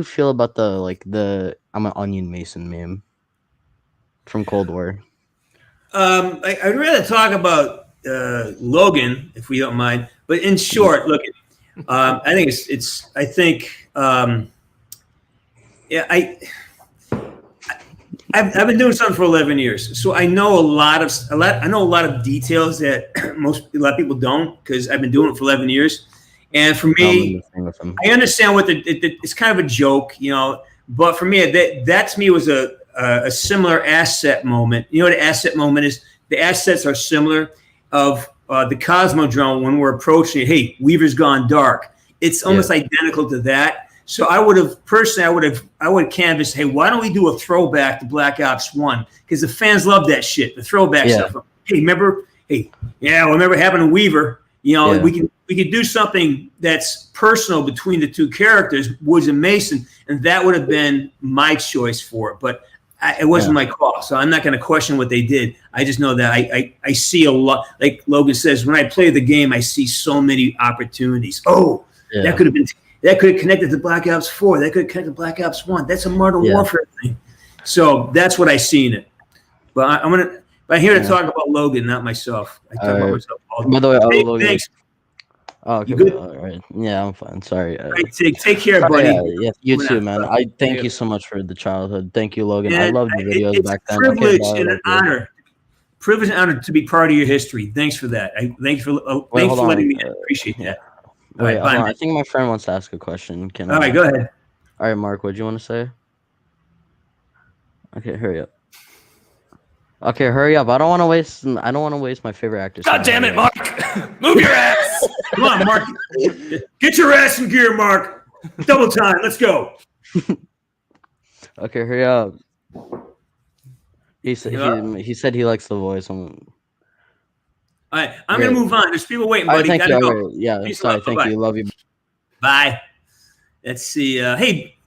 [SPEAKER 13] feel about the I'm an onion mason meme from Cold War?
[SPEAKER 1] I'd rather talk about Logan, if we don't mind. But in short, look, I think I've been doing something for 11 years, so I know a lot of details that a lot of people don't, because I've been doing it for 11 years. And for me, I understand it's kind of a joke, but for me, that to me was a similar asset moment. You know what an asset moment is? the assets are similar. Of the Cosmodrome, when we're approaching it, hey, Weaver's gone dark. It's almost identical to that. So I would have personally, I would canvass, hey, why don't we do a throwback to Black Ops 1? Because the fans love that shit, the throwback stuff. Hey, remember? Hey, yeah, remember what happened to Weaver? You know, we could do something that's personal between the two characters, Woods and Mason, and that would have been my choice for it. But it wasn't my call, so I'm not going to question what they did. I just know that I see a lot. Like Logan says, when I play the game, I see so many opportunities. Oh, that could have connected to Black Ops 4. That could have connected to Black Ops 1. That's a Modern Warfare thing. So that's what I see in it. But I'm here to talk about Logan, not myself. I talk about myself all the time.
[SPEAKER 13] By the way,
[SPEAKER 1] hey,
[SPEAKER 13] Logan.
[SPEAKER 1] Thanks.
[SPEAKER 13] Oh, okay.
[SPEAKER 1] You good?
[SPEAKER 13] All right. Yeah, I'm fine. Sorry.
[SPEAKER 1] Right, take care, buddy.
[SPEAKER 13] Yeah, you too, man. I thank you so much for the childhood. Thank you, Logan. I loved the videos
[SPEAKER 1] it's
[SPEAKER 13] back then.
[SPEAKER 1] It's a privilege and an honor. Privilege and honor to be part of your history. Thanks for that. Thanks for letting me. Appreciate that. All right, bye,
[SPEAKER 13] I think my friend wants to ask a question.
[SPEAKER 1] All right, go ahead.
[SPEAKER 13] All right, Mark, what do you want to say? Okay, hurry up. Okay, hurry up. I don't want to waste my favorite actor's
[SPEAKER 2] God damn it, Mark! Move your ass!
[SPEAKER 1] Come on, Mark. Get your ass in gear, Mark. Double time. Let's go.
[SPEAKER 13] Okay, hurry up. He said he likes the voice.
[SPEAKER 1] All right, I'm gonna move on. There's people waiting, buddy.
[SPEAKER 13] Thank
[SPEAKER 1] Gotta
[SPEAKER 13] you.
[SPEAKER 1] go.
[SPEAKER 13] Yeah,
[SPEAKER 1] Peace
[SPEAKER 13] sorry.
[SPEAKER 1] out.
[SPEAKER 13] Thank
[SPEAKER 1] Bye-bye.
[SPEAKER 13] you. Love you.
[SPEAKER 1] Bye. Let's see. Hey,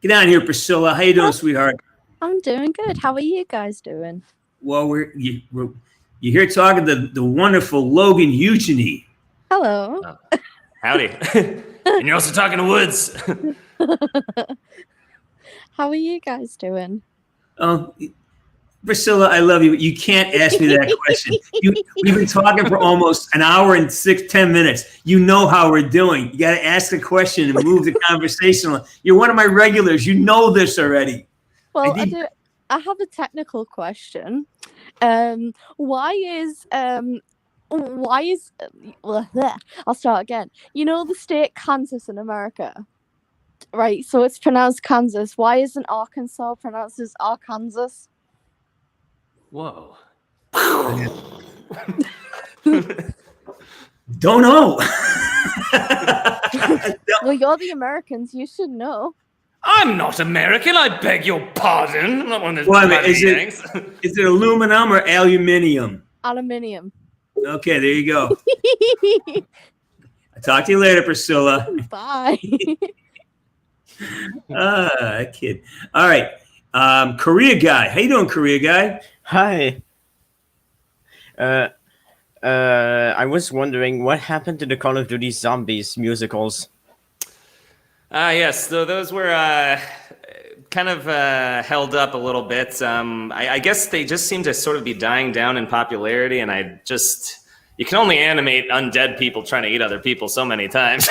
[SPEAKER 1] get down here, Priscilla. How you doing, sweetheart?
[SPEAKER 14] I'm doing good. How are you guys doing?
[SPEAKER 1] Well, you're here talking to the wonderful Logan LHUGUENY.
[SPEAKER 14] Hello.
[SPEAKER 2] Howdy. And you're also talking to Woods.
[SPEAKER 14] How are you guys doing?
[SPEAKER 1] Oh, Priscilla, I love you. You can't ask me that question. We've been talking for almost an hour and 10 minutes. You know how we're doing. You got to ask the question and move the conversation on. You're one of my regulars. You know this already.
[SPEAKER 14] Well, I have a technical question. Why is I'll start again. You know the state Kansas in America, right? So it's pronounced Kansas. Why isn't Arkansas pronounced as Arkansas?
[SPEAKER 2] Whoa.
[SPEAKER 1] Don't know.
[SPEAKER 14] Well, you're the Americans. You should know.
[SPEAKER 2] I'm not American. I beg your pardon. I'm not one of those
[SPEAKER 1] Well,
[SPEAKER 2] bloody
[SPEAKER 1] is
[SPEAKER 2] yanks.
[SPEAKER 1] it aluminum or aluminium?
[SPEAKER 14] Aluminium.
[SPEAKER 1] Okay, there you go. I'll talk to you later, Priscilla.
[SPEAKER 14] Bye.
[SPEAKER 1] That kid. All right. Korea guy. How you doing, Korea guy?
[SPEAKER 15] Hi. I was wondering what happened to the Call of Duty Zombies musicals.
[SPEAKER 3] Yes, so those were kind of held up a little bit. I guess they just seem to sort of be dying down in popularity, and you can only animate undead people trying to eat other people so many times.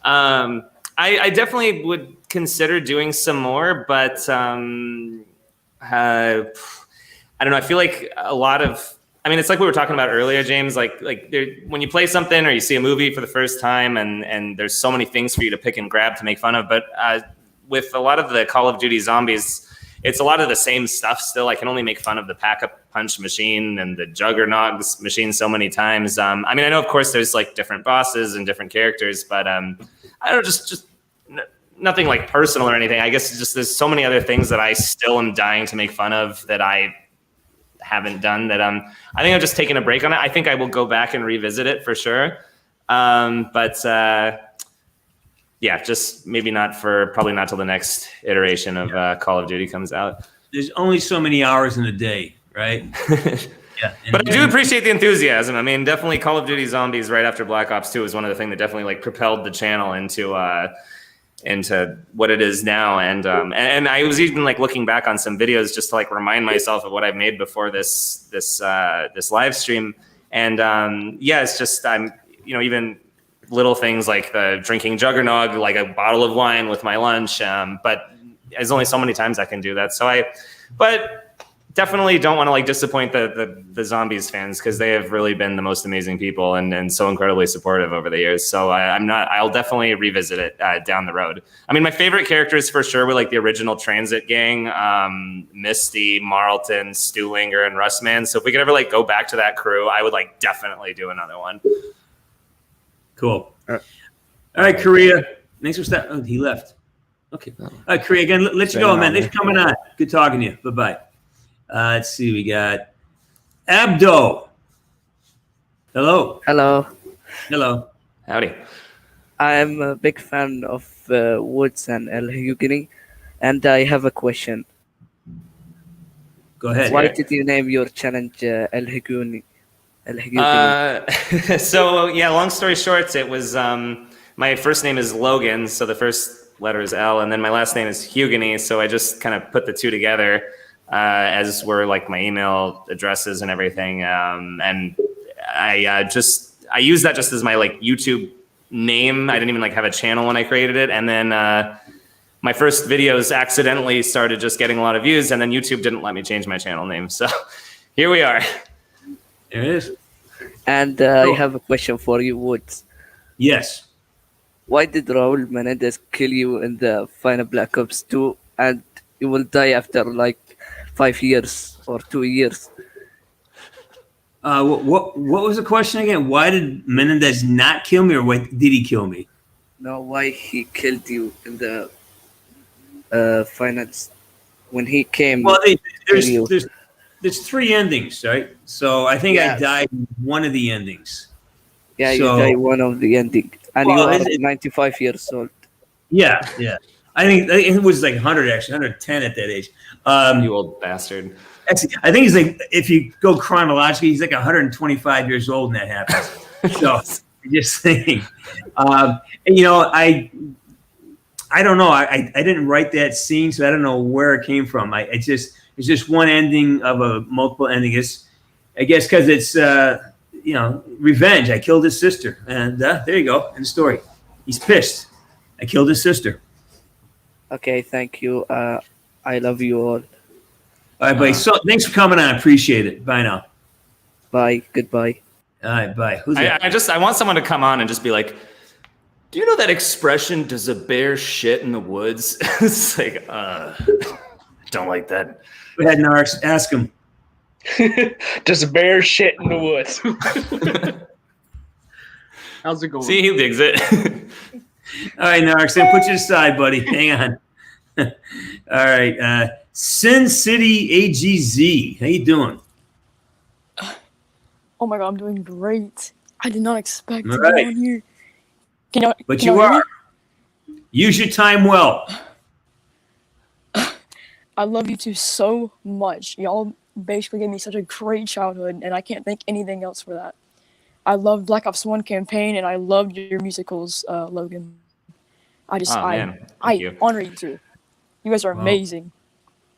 [SPEAKER 3] I definitely would consider doing some more, but I don't know. I feel like a lot of, it's like we were talking about earlier, James, like when you play something or you see a movie for the first time and there's so many things for you to pick and grab to make fun of. But with a lot of the Call of Duty Zombies, it's a lot of the same stuff still. I can only make fun of the pack-a-punch machine and the Juggernog machine so many times. I know, of course, there's like different bosses and different characters, but I don't know, just nothing like personal or anything. I guess it's just there's so many other things that I still am dying to make fun of that I haven't done that. I think I'm just taking a break on it. I think I will go back and revisit it for sure. Yeah, just maybe probably not till the next iteration of Call of Duty comes out.
[SPEAKER 1] There's only so many hours in a day, right? Yeah.
[SPEAKER 3] But I do appreciate the enthusiasm. Definitely Call of Duty Zombies right after Black Ops 2 is one of the things that definitely like propelled the channel into what it is now. And I was even like looking back on some videos just to like remind myself of what I've made before this live stream. And it's just even little things like the drinking Juggernog, like a bottle of wine with my lunch. But there's only so many times I can do that. But definitely don't want to like disappoint the Zombies fans, because they have really been the most amazing people and so incredibly supportive over the years. So I'll definitely revisit it down the road. I mean, my favorite characters for sure were like the original Transit Gang, Misty, Marlton, Stulinger, and Rustman. So if we could ever like go back to that crew, I would like definitely do another one.
[SPEAKER 1] Cool. All right, Korea. Thanks for stopping. Oh, he left. Okay. All right, Korea, again, let you go, man. Thanks for coming on. Good talking to you. Bye-bye. Let's see. We got Abdo. Hello.
[SPEAKER 16] Hello.
[SPEAKER 3] Hello. Howdy.
[SPEAKER 16] I'm a big fan of Woods and LHUGENY, and I have a question.
[SPEAKER 1] Go ahead.
[SPEAKER 16] Why did you name your challenge LHUGENY?
[SPEAKER 3] So yeah, long story short, it was my first name is Logan, so the first letter is L, and then my last name is HUGENY, so I just kind of put the two together, as were like my email addresses and everything, and I used that just as my like YouTube name. I didn't even like have a channel when I created it, and then my first videos accidentally started just getting a lot of views, and then YouTube didn't let me change my channel name, so here we are.
[SPEAKER 1] There it is.
[SPEAKER 16] And I have a question for you, Woods.
[SPEAKER 1] Yes.
[SPEAKER 16] Why did Raul Menendez kill you in the final Black Ops 2, and you will die after like 5 years or 2 years?
[SPEAKER 1] What was the question again? Why did Menendez not kill me, or why did he kill me?
[SPEAKER 16] No, why he killed you in the finals when he came?
[SPEAKER 1] Well, there's 3 endings, right? So I think I died in one of the endings.
[SPEAKER 16] Yeah, you died one of the ending, and you are 95 years old.
[SPEAKER 1] Yeah. I think it was like 100 actually, 110 at that age.
[SPEAKER 3] You old bastard.
[SPEAKER 1] Actually, I think he's like, if you go chronologically, he's like 125 years old when that happens. So just saying. You know, I don't know. I didn't write that scene, so I don't know where it came from. It's just one ending of a multiple ending. I guess because it's you know, revenge. I killed his sister, and there you go. End of story. He's pissed. I killed his sister.
[SPEAKER 16] Okay, thank you. I love you all.
[SPEAKER 1] All right, buddy. So thanks for coming on. I appreciate it. Bye now.
[SPEAKER 16] Bye. Goodbye.
[SPEAKER 1] All right, bye. Who's that?
[SPEAKER 3] I want someone to come on and just be like, do you know that expression, does a bear shit in the woods? It's like, don't like that.
[SPEAKER 1] Go ahead, Narks. Ask him.
[SPEAKER 4] Does a bear shit in the woods? How's it going?
[SPEAKER 3] See, he digs it.
[SPEAKER 1] All right, Narks, then put you aside, buddy. Hang on. All right. Sin City AGZ. How you doing?
[SPEAKER 17] Oh my god, I'm doing great. I did not expect to
[SPEAKER 1] Right.
[SPEAKER 17] be on here.
[SPEAKER 1] But you are. Use your time well.
[SPEAKER 17] I love you two so much. Y'all basically gave me such a great childhood, and I can't thank anything else for that. I loved Black Ops 1 campaign, and I loved your musicals, Logan. I honor you two. You guys are amazing.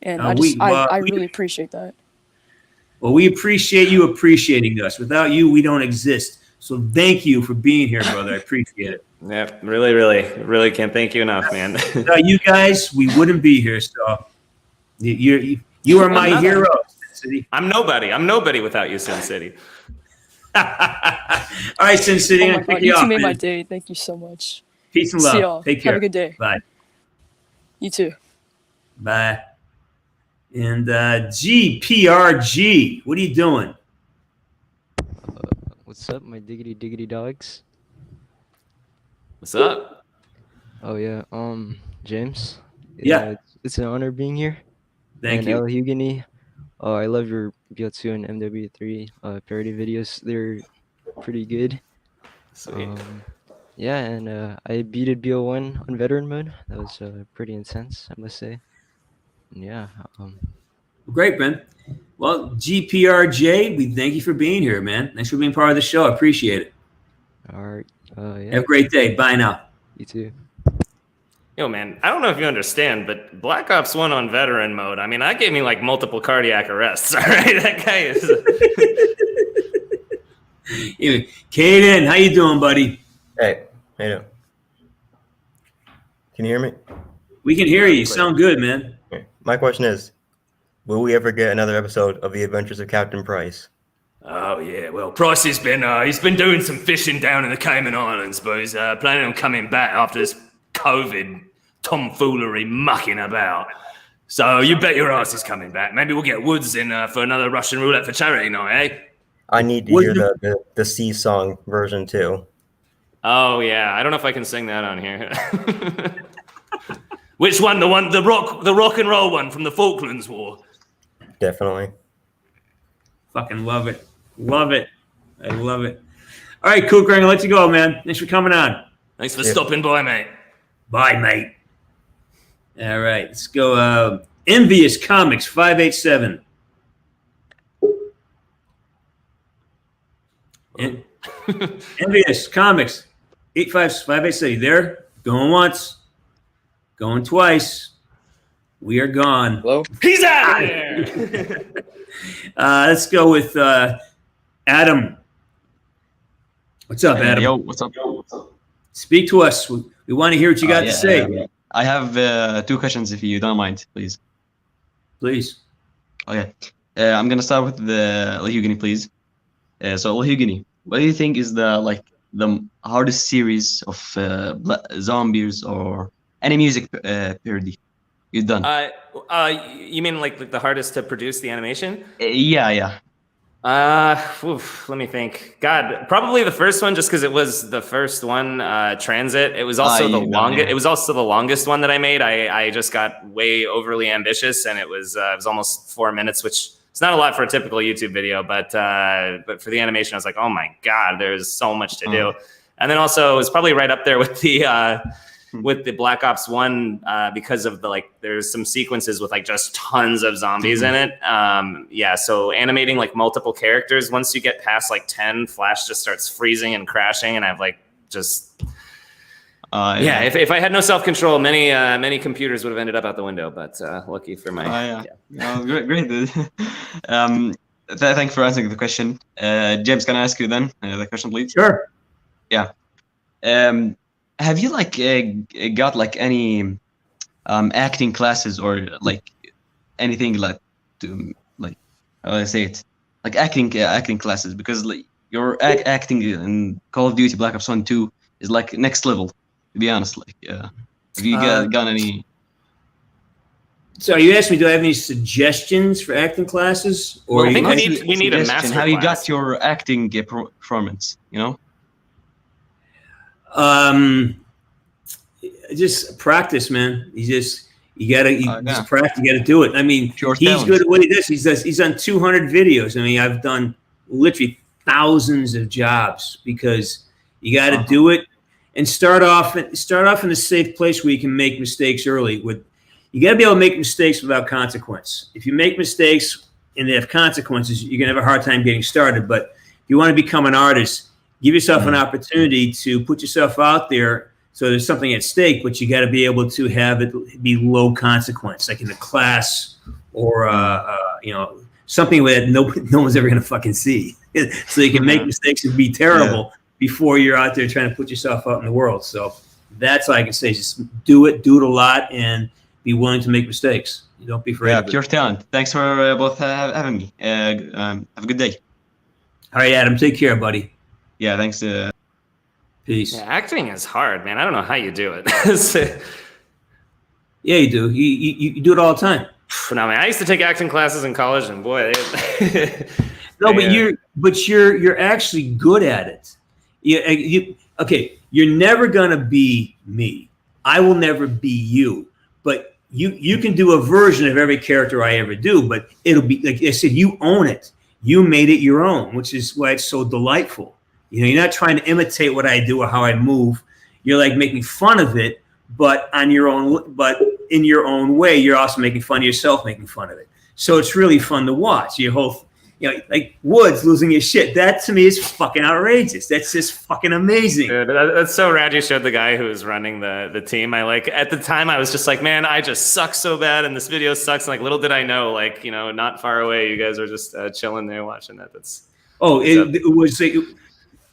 [SPEAKER 17] And I really appreciate that.
[SPEAKER 1] Well, we appreciate you appreciating us. Without you, we don't exist. So thank you for being here, brother. I appreciate it.
[SPEAKER 3] Yeah, really can't thank you enough, man.
[SPEAKER 1] Without you guys, we wouldn't be here. So you are my hero, Sin City.
[SPEAKER 3] I'm nobody without you, Sin City.
[SPEAKER 1] All right, Sin City.
[SPEAKER 17] Oh
[SPEAKER 1] I'm
[SPEAKER 17] my
[SPEAKER 1] gonna pick
[SPEAKER 17] god,
[SPEAKER 1] you
[SPEAKER 17] you two
[SPEAKER 1] off,
[SPEAKER 17] made
[SPEAKER 1] man.
[SPEAKER 17] my day. Thank you so much.
[SPEAKER 1] Peace and
[SPEAKER 17] See
[SPEAKER 1] love.
[SPEAKER 17] y'all.
[SPEAKER 1] Take care.
[SPEAKER 17] Have a good day.
[SPEAKER 1] Bye.
[SPEAKER 17] You too.
[SPEAKER 1] Bye. And GPRG, what are you doing?
[SPEAKER 18] What's up, my diggity dogs?
[SPEAKER 3] What's up?
[SPEAKER 18] Oh yeah, James.
[SPEAKER 1] Yeah.
[SPEAKER 18] It's an honor being here.
[SPEAKER 1] Thank
[SPEAKER 18] and
[SPEAKER 1] you.
[SPEAKER 18] LHUGENY. I love your BL2 and MW3 parody videos. They're pretty good.
[SPEAKER 3] Sweet.
[SPEAKER 18] Yeah, and I beated BL1 on veteran mode. That was pretty intense, I must say. And yeah.
[SPEAKER 1] Great, man. Well, GPRJ, we thank you for being here, man. Thanks for being part of the show. I appreciate it.
[SPEAKER 18] All right. Yeah.
[SPEAKER 1] Have a great day. Bye now.
[SPEAKER 18] You too.
[SPEAKER 3] Yo, man, I don't know if you understand, but Black Ops 1 on veteran mode, I mean, that gave me like multiple cardiac arrests, all right? That guy is...
[SPEAKER 1] Caden, how you doing, buddy?
[SPEAKER 19] Hey, how you doing? Can you hear me?
[SPEAKER 1] We can hear you. You sound good, man.
[SPEAKER 19] Okay. My question is, will we ever get another episode of The Adventures of Captain Price?
[SPEAKER 2] Oh yeah, well, Price has been he's been doing some fishing down in the Cayman Islands, but he's planning on coming back after this COVID tomfoolery mucking about. So you bet your ass he's coming back. Maybe we'll get Woods in for another Russian roulette for charity night, eh?
[SPEAKER 19] I need to hear the Sea Song version too.
[SPEAKER 3] Oh yeah, I don't know if I can sing that on here. Which one? The rock and roll one from the Falklands War.
[SPEAKER 19] Definitely.
[SPEAKER 1] Fucking love it. Love it. I love it. All right, cool, Greg. I'll let you go, man. Thanks for coming on.
[SPEAKER 3] Thanks for stopping by, mate.
[SPEAKER 1] Bye, mate. All right, let's go. Envious Comics 587. Envious Comics 587. You there? Going once. Going twice. We are gone.
[SPEAKER 12] Hello?
[SPEAKER 3] He's out of there.
[SPEAKER 1] Let's go with Adam. What's up, Adam?
[SPEAKER 20] Yo, what's up?
[SPEAKER 1] Speak to us. We want to hear what you got to say.
[SPEAKER 20] I have 2 questions, if you don't mind, please.
[SPEAKER 1] Please.
[SPEAKER 20] Okay. I'm gonna start with the LHUGUENY, please. So LHUGUENY, what do you think is the hardest series of zombies or any music parody you've done?
[SPEAKER 3] You mean like the hardest to produce the animation?
[SPEAKER 20] Yeah.
[SPEAKER 3] Let me think. God, probably the first one, just because it was the first one. Transit. It was also the longest.
[SPEAKER 20] Yeah.
[SPEAKER 3] It was also the longest one that I made. I just got way overly ambitious, and it was almost 4 minutes, which is not a lot for a typical YouTube video. But for the animation, I was like, oh my God, there's so much to do. And then also, it was probably right up there with the Black Ops 1 because of there's some sequences with just tons of zombies in it. So animating multiple characters, once you get past 10, Flash just starts freezing and crashing, and I've if I had no self-control, many computers would have ended up out the window, but lucky for my
[SPEAKER 20] Great, dude. Thanks for answering the question. James, can I ask you then the question, please?
[SPEAKER 1] Sure.
[SPEAKER 20] Yeah. Have you got any acting classes or anything to how do I say it, acting classes, because your acting in Call of Duty Black Ops 1 2 is next level, to be honest. Have you got any? So
[SPEAKER 1] you asked me, do I have any suggestions for acting classes? Or
[SPEAKER 3] I think we need a master
[SPEAKER 20] how
[SPEAKER 3] class.
[SPEAKER 20] you got your acting performance,
[SPEAKER 1] Just practice, man. You just practice. You gotta do it. I mean, he's
[SPEAKER 20] talent.
[SPEAKER 1] good at what he does. He's done 200 videos. I mean, I've done literally thousands of jobs, because you got to do it and start off in a safe place where you can make mistakes early. You got to be able to make mistakes without consequence. If you make mistakes and they have consequences, you're gonna have a hard time getting started. But if you want to become an artist, give yourself an opportunity to put yourself out there. So there's something at stake, but you got to be able to have it be low consequence, like in a class or something that no one's ever gonna fucking see. So you can make mistakes and be terrible before you're out there trying to put yourself out in the world. So that's all I can say. Just do it a lot, and be willing to make mistakes. You don't be afraid.
[SPEAKER 20] Yeah,
[SPEAKER 1] of it.
[SPEAKER 20] pure talent. Thanks for both having me. Have a good day.
[SPEAKER 1] All right, Adam. Take care, buddy.
[SPEAKER 20] Yeah, thanks.
[SPEAKER 1] Peace.
[SPEAKER 3] Yeah, acting is hard, man. I don't know how you do it.
[SPEAKER 1] Yeah, you do. You do it all the time.
[SPEAKER 3] No, man. I used to take acting classes in college, and boy,
[SPEAKER 1] no, but you're actually good at it. Okay. You're never gonna be me. I will never be you. But you can do a version of every character I ever do. But it'll be, like I said, you own it. You made it your own, which is why it's so delightful. You're not trying to imitate what I do or how I move. You're making fun of it, but in your own way, you're also making fun of yourself, making fun of it. So it's really fun to watch. Your whole, like Woods losing his shit. That to me is fucking outrageous. That's just fucking amazing.
[SPEAKER 3] Dude, that's so rad. You showed the guy who was running the team. At the time I was just like, man, I just suck so bad, and this video sucks. And little did I know, not far away, you guys were just chilling there watching that.
[SPEAKER 1] It was.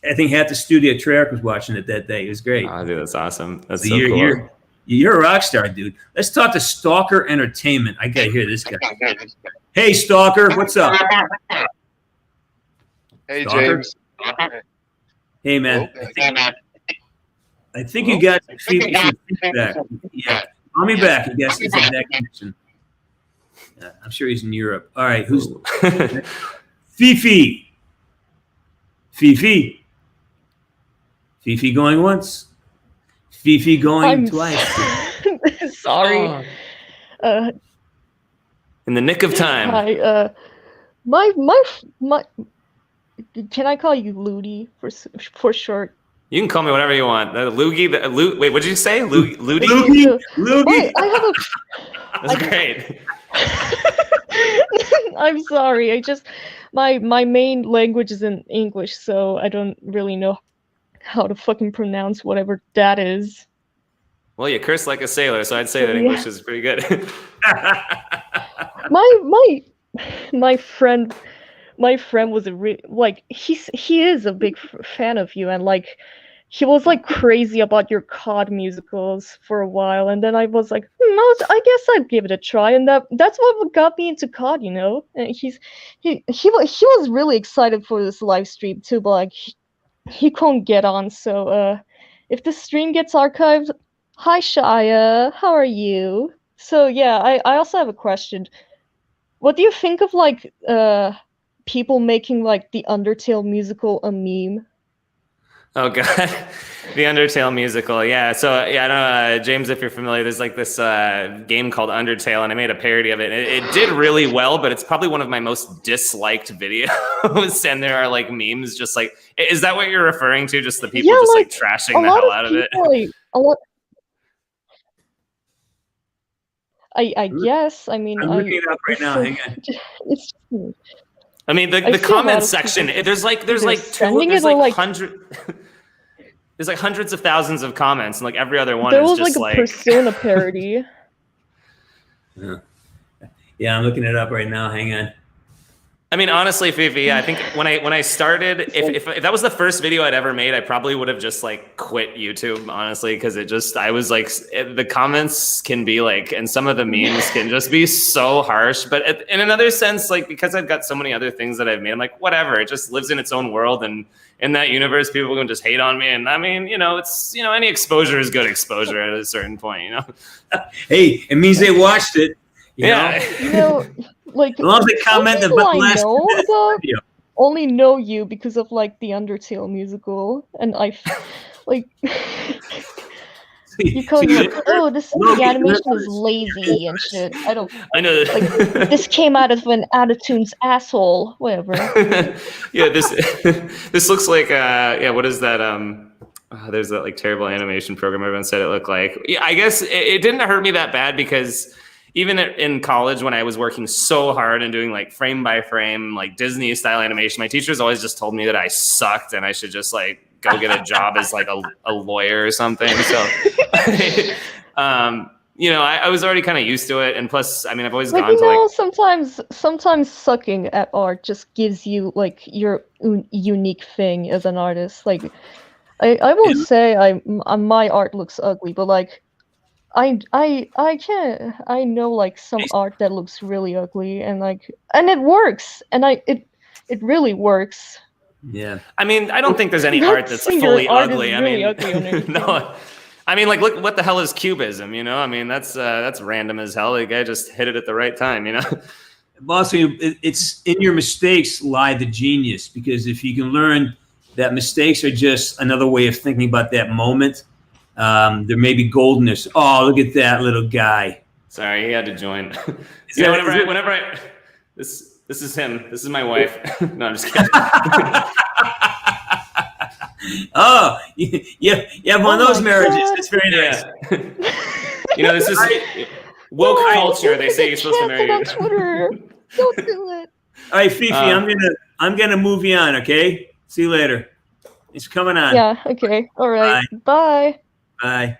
[SPEAKER 1] I think half the studio at Treyarch was watching it that day. It was great.
[SPEAKER 3] Oh, dude, that's awesome. That's so
[SPEAKER 1] cool.
[SPEAKER 3] You're
[SPEAKER 1] a rock star, dude. Let's talk to Stalker Entertainment. I gotta hear this guy. Hey, Stalker, what's up?
[SPEAKER 21] Hey,
[SPEAKER 1] Stalker?
[SPEAKER 21] James.
[SPEAKER 1] Hey, man. I think you got some feedback. Yeah. Call me back. I guess it's a bad connection. I'm sure he's in Europe. All right. Who's Fifi? Fifi. Fifi going once. Fifi going twice.
[SPEAKER 22] Sorry.
[SPEAKER 3] In the nick of time.
[SPEAKER 22] Hi. My. Can I call you Ludi for short?
[SPEAKER 3] You can call me whatever you want. Loogie. Wait, what did you say? Ludi?
[SPEAKER 1] Loogie.
[SPEAKER 22] Wait, I have
[SPEAKER 3] That's great.
[SPEAKER 22] I'm sorry. My main language is in English, so I don't really know how to fucking pronounce whatever that is.
[SPEAKER 3] Well, you curse like a sailor, so I'd say that English is pretty good.
[SPEAKER 22] my friend was he is a big fan of you, and like he was like crazy about your COD musicals for a while, and then I was like, I guess I'd give it a try, and that's what got me into COD, you know. And he was really excited for this live stream too, but like he couldn't get on. So if the stream gets archived, hi Shia, how are you? So yeah, I also have a question. What do you think of like people making like the Undertale musical a meme?
[SPEAKER 3] Oh god, the Undertale musical. Yeah. So yeah, I don't know, James, if you're familiar, there's like this game called Undertale, and I made a parody of it. It did really well, but it's probably one of my most disliked videos. And there are like memes, just like, is that what you're referring to? Just the people just like trashing the hell out of it.
[SPEAKER 22] I guess. I mean,
[SPEAKER 1] I'm looking it up right now. Hang on.
[SPEAKER 22] It's.
[SPEAKER 3] I mean, the comment section. There's like hundreds of thousands of comments, and like every other one is just like
[SPEAKER 22] a Persona parody.
[SPEAKER 1] Yeah, I'm looking it up right now. Hang on.
[SPEAKER 3] I mean, honestly, Fifi, I think when I started, if that was the first video I'd ever made, I probably would have just like quit YouTube, honestly, because I was like, the comments can be like, and some of the memes can just be so harsh. But in another sense, like, because I've got so many other things that I've made, I'm like, whatever, it just lives in its own world, and in that universe, people can just hate on me. And I mean, it's any exposure is good exposure at a certain point,
[SPEAKER 1] Hey, it means they watched it. You know?
[SPEAKER 22] Like
[SPEAKER 1] as long as they comment about the last
[SPEAKER 22] video. Only know you because of like the Undertale musical, and I like you call me like, oh, the animation is lazy and shit. I know. Like this came out of an Attitude's asshole, whatever.
[SPEAKER 3] Yeah, this looks like what is that? There's that like terrible animation program everyone said it looked like. Yeah, I guess it didn't hurt me that bad because even in college, when I was working so hard and doing like frame by frame, like Disney style animation, my teachers always just told me that I sucked and I should just like go get a job as like a lawyer or something. So, I was already kind of used to it. And plus, I mean, I've always gone to like.
[SPEAKER 22] Sometimes sucking at art just gives you like your unique thing as an artist. Like, I won't say my art looks ugly, but like. I know like some art that looks really ugly and it works and it really works.
[SPEAKER 1] Yeah.
[SPEAKER 3] I mean, I don't think there's any art that's fully ugly. I mean, no. I mean, like, look, what the hell is cubism? I mean, that's random as hell. The guy just hit it at the right time.
[SPEAKER 1] Also, it's in your mistakes lie the genius, because if you can learn that mistakes are just another way of thinking about that moment. There may be goldness. Oh, look at that little guy.
[SPEAKER 3] Sorry, he had to join. Whenever I this is him. This is my wife. No, I'm just kidding.
[SPEAKER 1] Oh, you have one of those marriages. It's very nice.
[SPEAKER 3] This is woke culture. They say you're supposed to marry.
[SPEAKER 22] On Twitter. Don't do it.
[SPEAKER 1] All right, Fifi, I'm gonna move you on. Okay, see you later. It's coming on.
[SPEAKER 22] Yeah. Okay. All right. Bye.
[SPEAKER 1] Bye.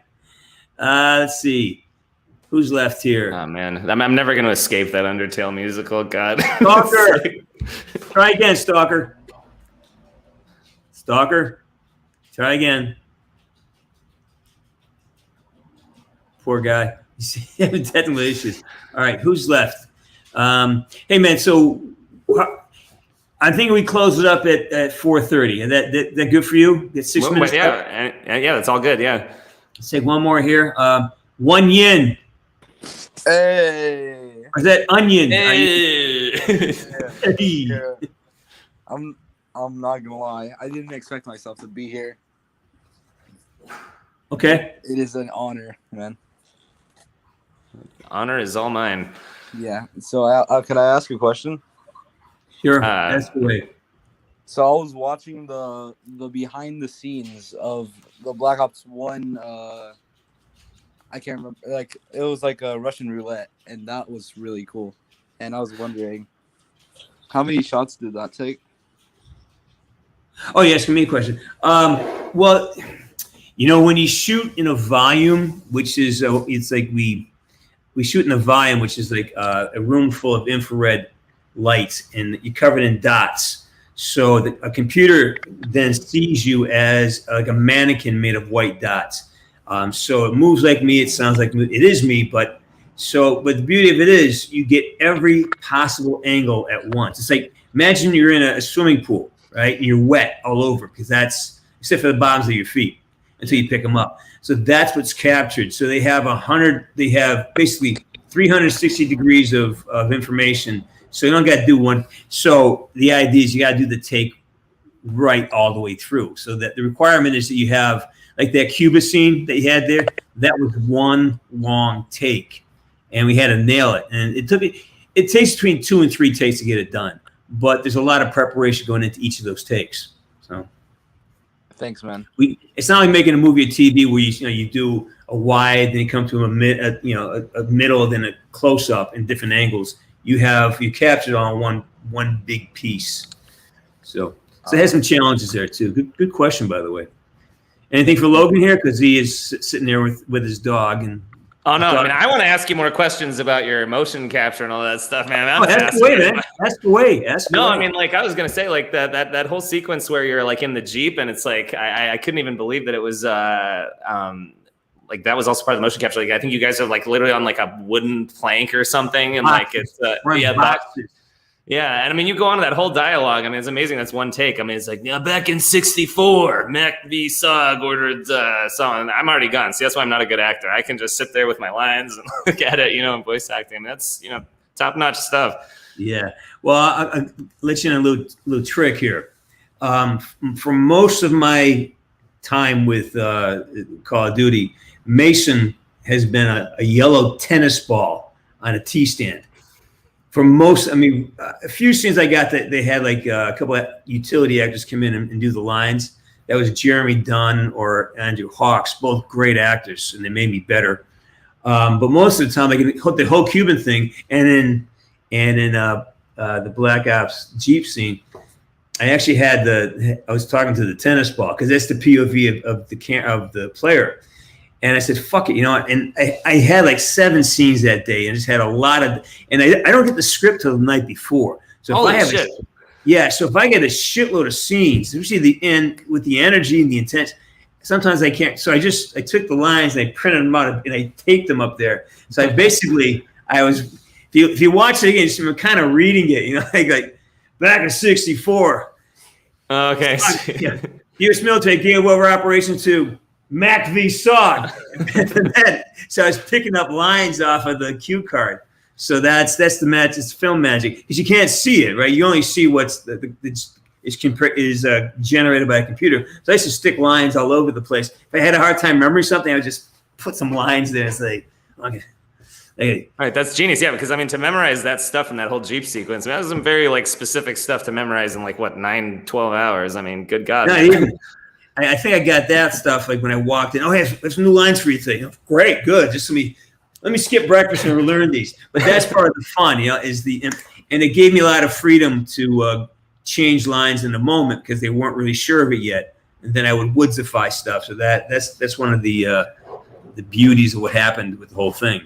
[SPEAKER 1] Let's see. Who's left here?
[SPEAKER 3] Oh, man. I'm never going to escape that Undertale musical. God.
[SPEAKER 1] Stalker. Try again, Stalker. Stalker. Try again. Poor guy. He's having technical issues. All right. Who's left? Hey man, so I think we close it up at 4:30. And that good for you? Get 6 minutes.
[SPEAKER 3] Yeah, that's all good. Yeah.
[SPEAKER 1] Let's take one more here. 1 yin.
[SPEAKER 5] Hey.
[SPEAKER 1] Or is that onion?
[SPEAKER 5] Yeah. I'm not gonna lie. I didn't expect myself to be here.
[SPEAKER 1] Okay.
[SPEAKER 5] It is an honor, man.
[SPEAKER 3] Honor is all mine.
[SPEAKER 5] Yeah. So, could I ask a question?
[SPEAKER 1] Sure. Ask away.
[SPEAKER 5] So I was watching the behind the scenes of the Black Ops 1. I can't remember. Like it was like a Russian roulette, and that was really cool. And I was wondering, how many shots did that take?
[SPEAKER 1] Oh, you're asking me a question. Well, when you shoot in a volume, which is it's like we shoot in a volume, which is like a room full of infrared lights, and you're covered in dots. So a computer then sees you as like a mannequin made of white dots. So it moves like me. It sounds like me. It is me, but the beauty of it is you get every possible angle at once. It's like, imagine you're in a swimming pool, right? And you're wet all over because that's, except for the bottoms of your feet until you pick them up. So that's what's captured. So they have basically 360 degrees of information. So you don't got to do one. So the idea is you got to do the take right all the way through. So that the requirement is that you have, like that Cuba scene that you had there, that was one long take. And we had to nail it. And it takes between 2 and 3 takes to get it done. But there's a lot of preparation going into each of those takes. So
[SPEAKER 5] thanks, man.
[SPEAKER 1] It's not like making a movie or TV where you do a wide, then you come to a middle, then a close up in different angles. You captured on one big piece. So it has some challenges there too. Good question, by the way. Anything for Logan here? Because he is sitting there with his dog. And
[SPEAKER 3] oh no, I want to ask you more questions about your motion capture and all that stuff, man.
[SPEAKER 1] That's the way, man. That's the way.
[SPEAKER 3] I was gonna say like that whole sequence where you're like in the Jeep and it's like I couldn't even believe that it was like that was also part of the motion capture. Like I think you guys are like literally on like a wooden plank or something, and
[SPEAKER 1] boxes.
[SPEAKER 3] Like it's yeah, and you go on to that whole dialogue. It's amazing. That's one take. It's like, back in '64, Mac v. Sog ordered song. I'm already gone. See, that's why I'm not a good actor. I can just sit there with my lines and look at it, and voice acting. That's top-notch stuff.
[SPEAKER 1] Yeah. Well, I'll let you know a little trick here. For most of my time with Call of Duty, Mason has been a yellow tennis ball on a T-stand. For most, a few scenes I got that they had like a couple of utility actors come in and do the lines. That was Jeremy Dunn or Andrew Hawks, both great actors, and they made me better. But most of the time, like the whole Cuban thing, and in the Black Ops Jeep scene, I actually I was talking to the tennis ball because that's the POV of the player. And I said, fuck it, and I had like 7 scenes that day and just had a lot of, and I don't get the script till the night before. So if if I get a shitload of scenes, especially the end with the energy and the intent, sometimes I can't. So I took the lines and I printed them out and I taped them up there. So if you watch it again, I'm kind of reading it, like back in '64.
[SPEAKER 3] Okay.
[SPEAKER 1] U.S. military gave over operation to Mac v. Sog. So I was picking up lines off of the cue card. So that's the match. It's film magic because you can't see it, right? You only see what's is generated by a computer. So I used to stick lines all over the place. If I had a hard time remembering something, I would just put some lines there and say, okay. Hey.
[SPEAKER 3] All right, that's genius. Yeah, because to memorize that stuff in that whole Jeep sequence, that was some very like specific stuff to memorize in like 9-12 hours. Good God.
[SPEAKER 1] I think I got that stuff like when I walked in. Oh, hey, there's some new lines for you today. Great, good. Just let me skip breakfast and learn these. But that's part of the fun, and it gave me a lot of freedom to change lines in the moment because they weren't really sure of it yet. And then I would woodsify stuff. So that's one of the beauties of what happened with the whole thing.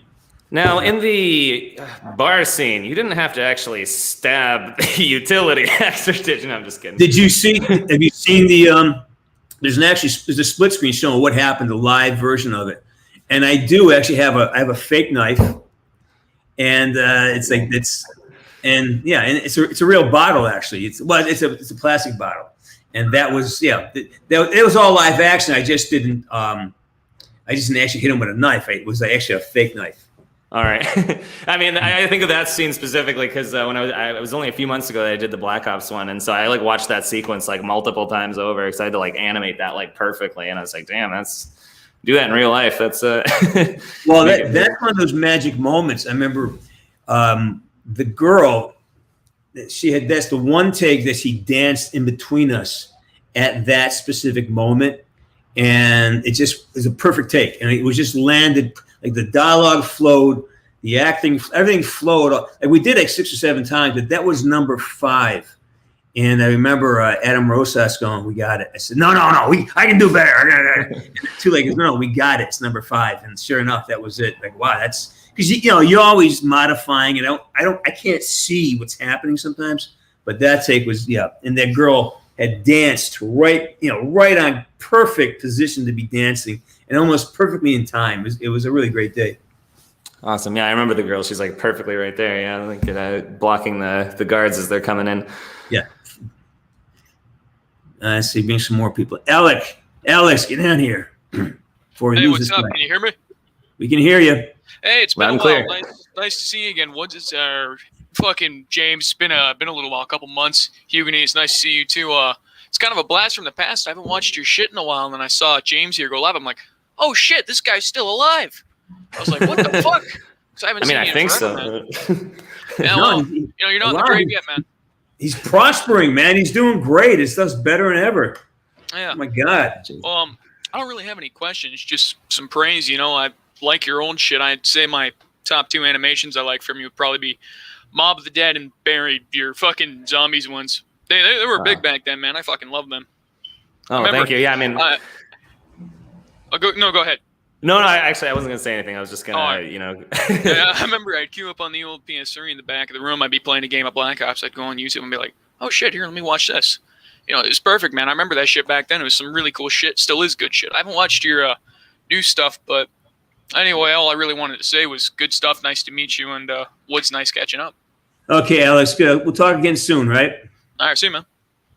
[SPEAKER 3] Now, in the bar scene, you didn't have to actually stab the utility actor, did you? No, I'm just kidding.
[SPEAKER 1] Have you seen the there's a split screen showing what happened, the live version of it. And I do actually have a fake knife. And it's And yeah, and it's a real bottle actually. It's a plastic bottle, and that was it was all live action. I just didn't actually hit him with a knife. It was actually a fake knife.
[SPEAKER 3] All right. I mean, I think of that scene specifically because when it was only a few months ago that I did the Black Ops one, and so I like watched that sequence like multiple times over because I had to like animate that like perfectly, and I was like, damn, do that in real life. That's
[SPEAKER 1] well, that's one of those magic moments. I remember the girl. That's the one take that she danced in between us at that specific moment, and it just was a perfect take, and it was just landed. Like the dialogue flowed, the acting, everything flowed. Like we did like 6 or 7 times, but that was number 5. And I remember Adam Rosas going, "We got it." I said, "No, I can do better." Too late. No, we got it. It's number 5. And sure enough, that was it. Like, wow, that's because you're always modifying, and I can't see what's happening sometimes. But that take was and that girl had danced right on perfect position to be dancing. And almost perfectly in time. It was a really great day.
[SPEAKER 3] Awesome. Yeah, I remember the girl. She's like perfectly right there. Yeah, like blocking the guards as they're coming in.
[SPEAKER 1] Yeah. I see. Bring some more people. Alex, get down here.
[SPEAKER 6] Hey, what's up? Can you hear me?
[SPEAKER 1] We can hear you.
[SPEAKER 6] Hey, it's been a while. Nice to see you again. What's fucking James? It's been a little while, a couple months. HUGUENY, it's nice to see you too. It's kind of a blast from the past. I haven't watched your shit in a while, and then I saw James here go live. I'm like, oh shit, this guy's still alive. I was like, what the fuck? I haven't seen you in forever,
[SPEAKER 3] so.
[SPEAKER 6] Man. Yeah, well, you're not in the grave yet, man.
[SPEAKER 1] He's prospering, man. He's doing great. His stuff's better than ever.
[SPEAKER 6] Yeah.
[SPEAKER 1] Oh my God.
[SPEAKER 6] I don't really have any questions. Just some praise. I like your own shit. I'd say my top 2 animations I like from you would probably be Mob of the Dead and Buried. Your fucking zombies ones. They were big back then, man. I fucking love them.
[SPEAKER 3] Oh, thank you. Yeah, I mean.
[SPEAKER 6] Go ahead.
[SPEAKER 3] No, actually, I wasn't gonna say anything. I was just gonna,
[SPEAKER 6] Yeah, I remember I'd queue up on the old PS3 in the back of the room. I'd be playing a game of Black Ops. I'd go on YouTube and be like, "Oh shit, here, let me watch this." It's perfect, man. I remember that shit back then. It was some really cool shit. Still is good shit. I haven't watched your new stuff, but anyway, all I really wanted to say was good stuff. Nice to meet you, and Wood's nice catching up.
[SPEAKER 1] Okay, Alex. Good. We'll talk again soon, right?
[SPEAKER 6] All right, see you, man.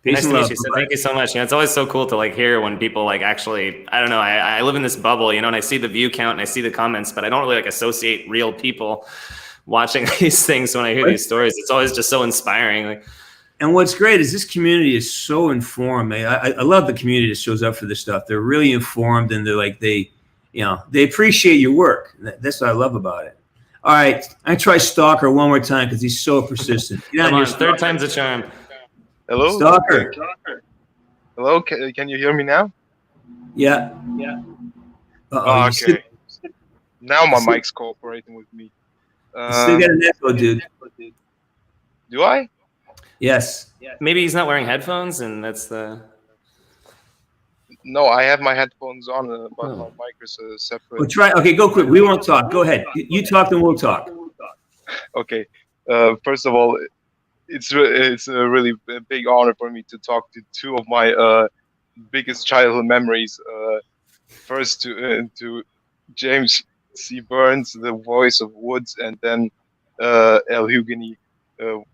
[SPEAKER 3] Nice to meet you. So thank you so much. It's always so cool to like hear when people like actually, I don't know, I live in this bubble, and I see the view count and I see the comments, but I don't really like associate real people watching these things when I hear these stories. It's always just so inspiring.
[SPEAKER 1] And what's great is this community is so informed. I love the community that shows up for this stuff. They're really informed, and they're like they appreciate your work. That's what I love about it. All right, I try Stalker one more time because he's so persistent.
[SPEAKER 3] Come on, 3rd time's a charm.
[SPEAKER 21] Hello?
[SPEAKER 1] Stalker.
[SPEAKER 21] Hello? Can you hear me now?
[SPEAKER 1] Yeah.
[SPEAKER 21] Oh, okay. Now my mic's cooperating with me.
[SPEAKER 1] Still got an echo, dude.
[SPEAKER 21] Do I?
[SPEAKER 1] Yes.
[SPEAKER 3] Maybe he's not wearing headphones, and that's the...
[SPEAKER 21] No, I have my headphones on, but my mic is separate.
[SPEAKER 1] Well, try. Okay, go quick. We won't talk. Go ahead. You talk, then we'll talk.
[SPEAKER 21] Okay. First of all, it's a really big honor for me to talk to 2 of my biggest childhood memories. First to James C Burns, the voice of Woods, and then LHUGUENY. Well,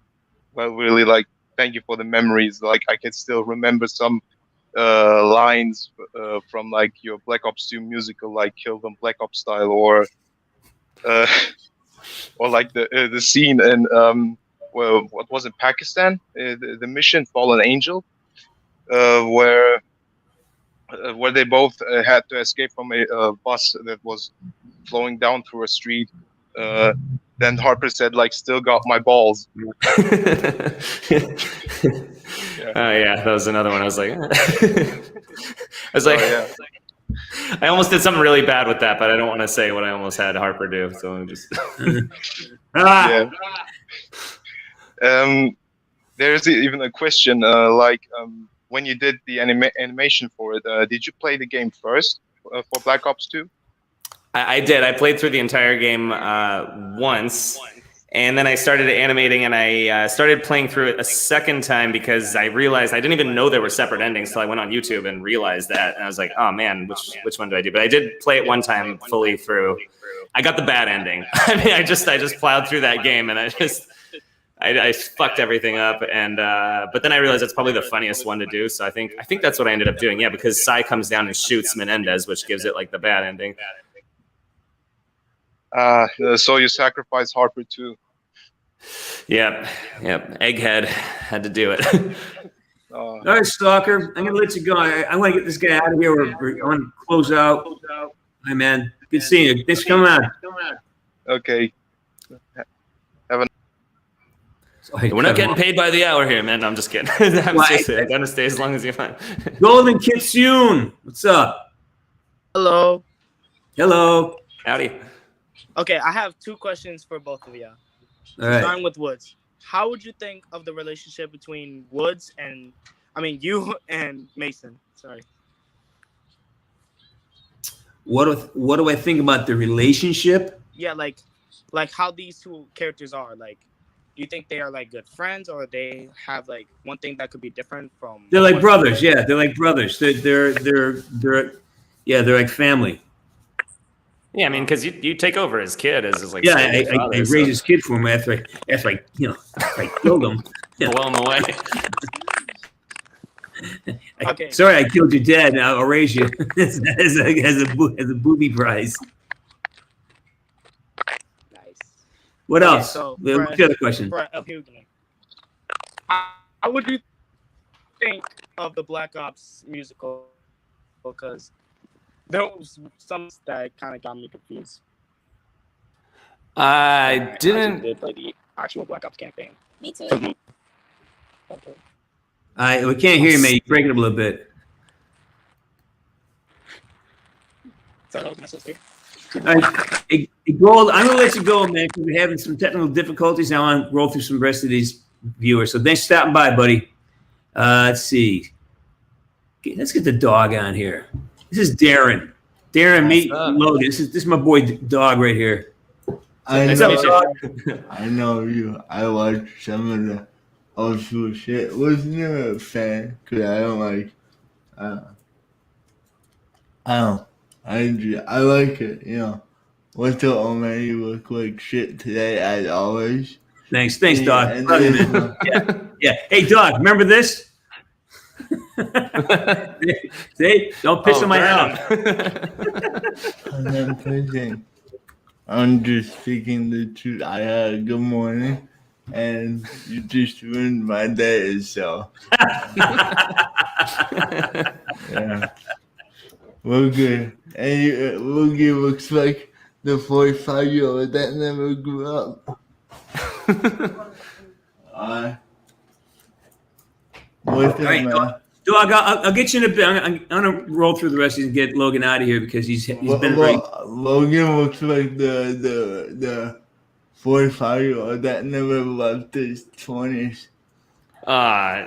[SPEAKER 21] really, thank you for the memories. I can still remember some lines from your Black Ops 2 musical, like "Kill Them Black Ops Style," or the scene in what was it, Pakistan? The mission Fallen Angel, where they both had to escape from a bus that was flowing down through a street. Then Harper said, "Still got my balls."
[SPEAKER 3] Oh yeah, that was another one. I was like,
[SPEAKER 21] yeah.
[SPEAKER 3] I almost did something really bad with that, but I don't want to say what I almost had Harper do. So I'm just.
[SPEAKER 21] Yeah. There's even a question, when you did the animation for it, did you play the game first for Black Ops 2?
[SPEAKER 3] I did. I played through the entire game once, and then I started animating, and I started playing through it a second time because I realized I didn't even know there were separate endings until I went on YouTube and realized that. And I was like, oh man, which one do I do? But I did play it one time fully through. I got the bad ending. I mean, I just plowed through that game, and I fucked everything up, and but then I realized that's probably the funniest one to do. So I think that's what I ended up doing. Yeah, because Sai comes down and shoots Menendez, which gives it like the bad ending.
[SPEAKER 21] So you sacrifice Harper too.
[SPEAKER 3] Yep. Egghead had to do it.
[SPEAKER 1] All right, Stalker, I'm gonna let you go. I want to get this guy out of here. I want to close out. Hi, man. Good seeing you. Thanks for coming on.
[SPEAKER 21] Okay. Have a.
[SPEAKER 3] We're not getting paid by the hour here, man. No, I'm just kidding. I'm gonna stay as long as you find.
[SPEAKER 1] Golden Kitsune, what's up?
[SPEAKER 7] Hello.
[SPEAKER 1] Hello.
[SPEAKER 3] Howdy.
[SPEAKER 7] Okay, I have 2 questions for both of you.
[SPEAKER 1] All right.
[SPEAKER 7] Starting with Woods. How would you think of the relationship between Woods and, you and Mason? Sorry.
[SPEAKER 1] What do I think about the relationship?
[SPEAKER 7] Yeah, like how these 2 characters are. Like, do you think they are like good friends, or they have like one thing that could be different from?
[SPEAKER 1] They're like brothers. Yeah, they're like brothers. They're like family.
[SPEAKER 3] Yeah, I mean, because you take over his kid as his like.
[SPEAKER 1] Yeah, I raised his kid for him after I killed him. Yeah.
[SPEAKER 3] Blow him away.
[SPEAKER 7] Okay.
[SPEAKER 1] Sorry, I killed your dad. Now I'll raise you as a booby prize.
[SPEAKER 7] Nice.
[SPEAKER 1] What else?
[SPEAKER 7] So
[SPEAKER 1] What's the other question?
[SPEAKER 7] For LHUGUENY. How would you think of the Black Ops musical? Because there was some that kind of got me confused.
[SPEAKER 3] I didn't.
[SPEAKER 7] Did like the actual Black Ops campaign.
[SPEAKER 14] Me too.
[SPEAKER 7] Okay.
[SPEAKER 1] We can't hear you, man. You're breaking up a little bit.
[SPEAKER 7] Sorry, that was my sister.
[SPEAKER 1] All right. Hey, Gold, I'm going to let you go, man, because we're having some technical difficulties. I want to roll through some rest of these viewers. So thanks for stopping by, buddy. Let's see. Okay, let's get the dog on here. This is Darren. Darren, meet Logan. This is my boy Dog right here. What's up, dog?
[SPEAKER 8] I know you. I watched some of the old school shit. Wasn't never a fan because I don't like. I like it. What's the old man? You look like shit today, as always.
[SPEAKER 1] Thanks, dog. Love you, man. Yeah. Hey, dog. Remember this? See, don't piss on my house.
[SPEAKER 8] I'm thinking. I'm just speaking the truth. I had a good morning, and you just ruined my day. So, yeah, we're good. And Logan looks like the 45-year-old that never grew up. What's
[SPEAKER 1] All right, Dog, I'll get you in a bit. I'm gonna roll through the rest of these and get Logan out of here because he's been great.
[SPEAKER 8] Logan looks like the 45-year-old that never left his 20s.
[SPEAKER 3] I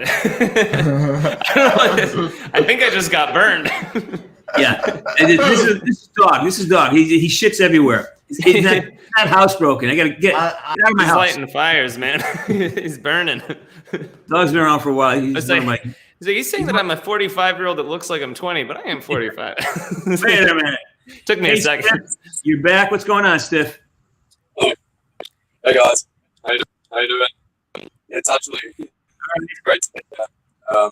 [SPEAKER 3] think I just got burned.
[SPEAKER 1] Yeah, and this is Dog. This is Dog. He shits everywhere. He's not housebroken. I gotta get out of my
[SPEAKER 3] He's
[SPEAKER 1] house.
[SPEAKER 3] lighting fires, man. He's burning.
[SPEAKER 1] Dog's been around for a while. He's
[SPEAKER 3] saying that I'm a 45-year-old that looks like I'm 20, but I am 45.
[SPEAKER 1] Wait a minute.
[SPEAKER 3] Took me a second.
[SPEAKER 1] Stiff, you're back. What's going on, Stiff?
[SPEAKER 23] Hey guys, how you doing? It's actually great to be here.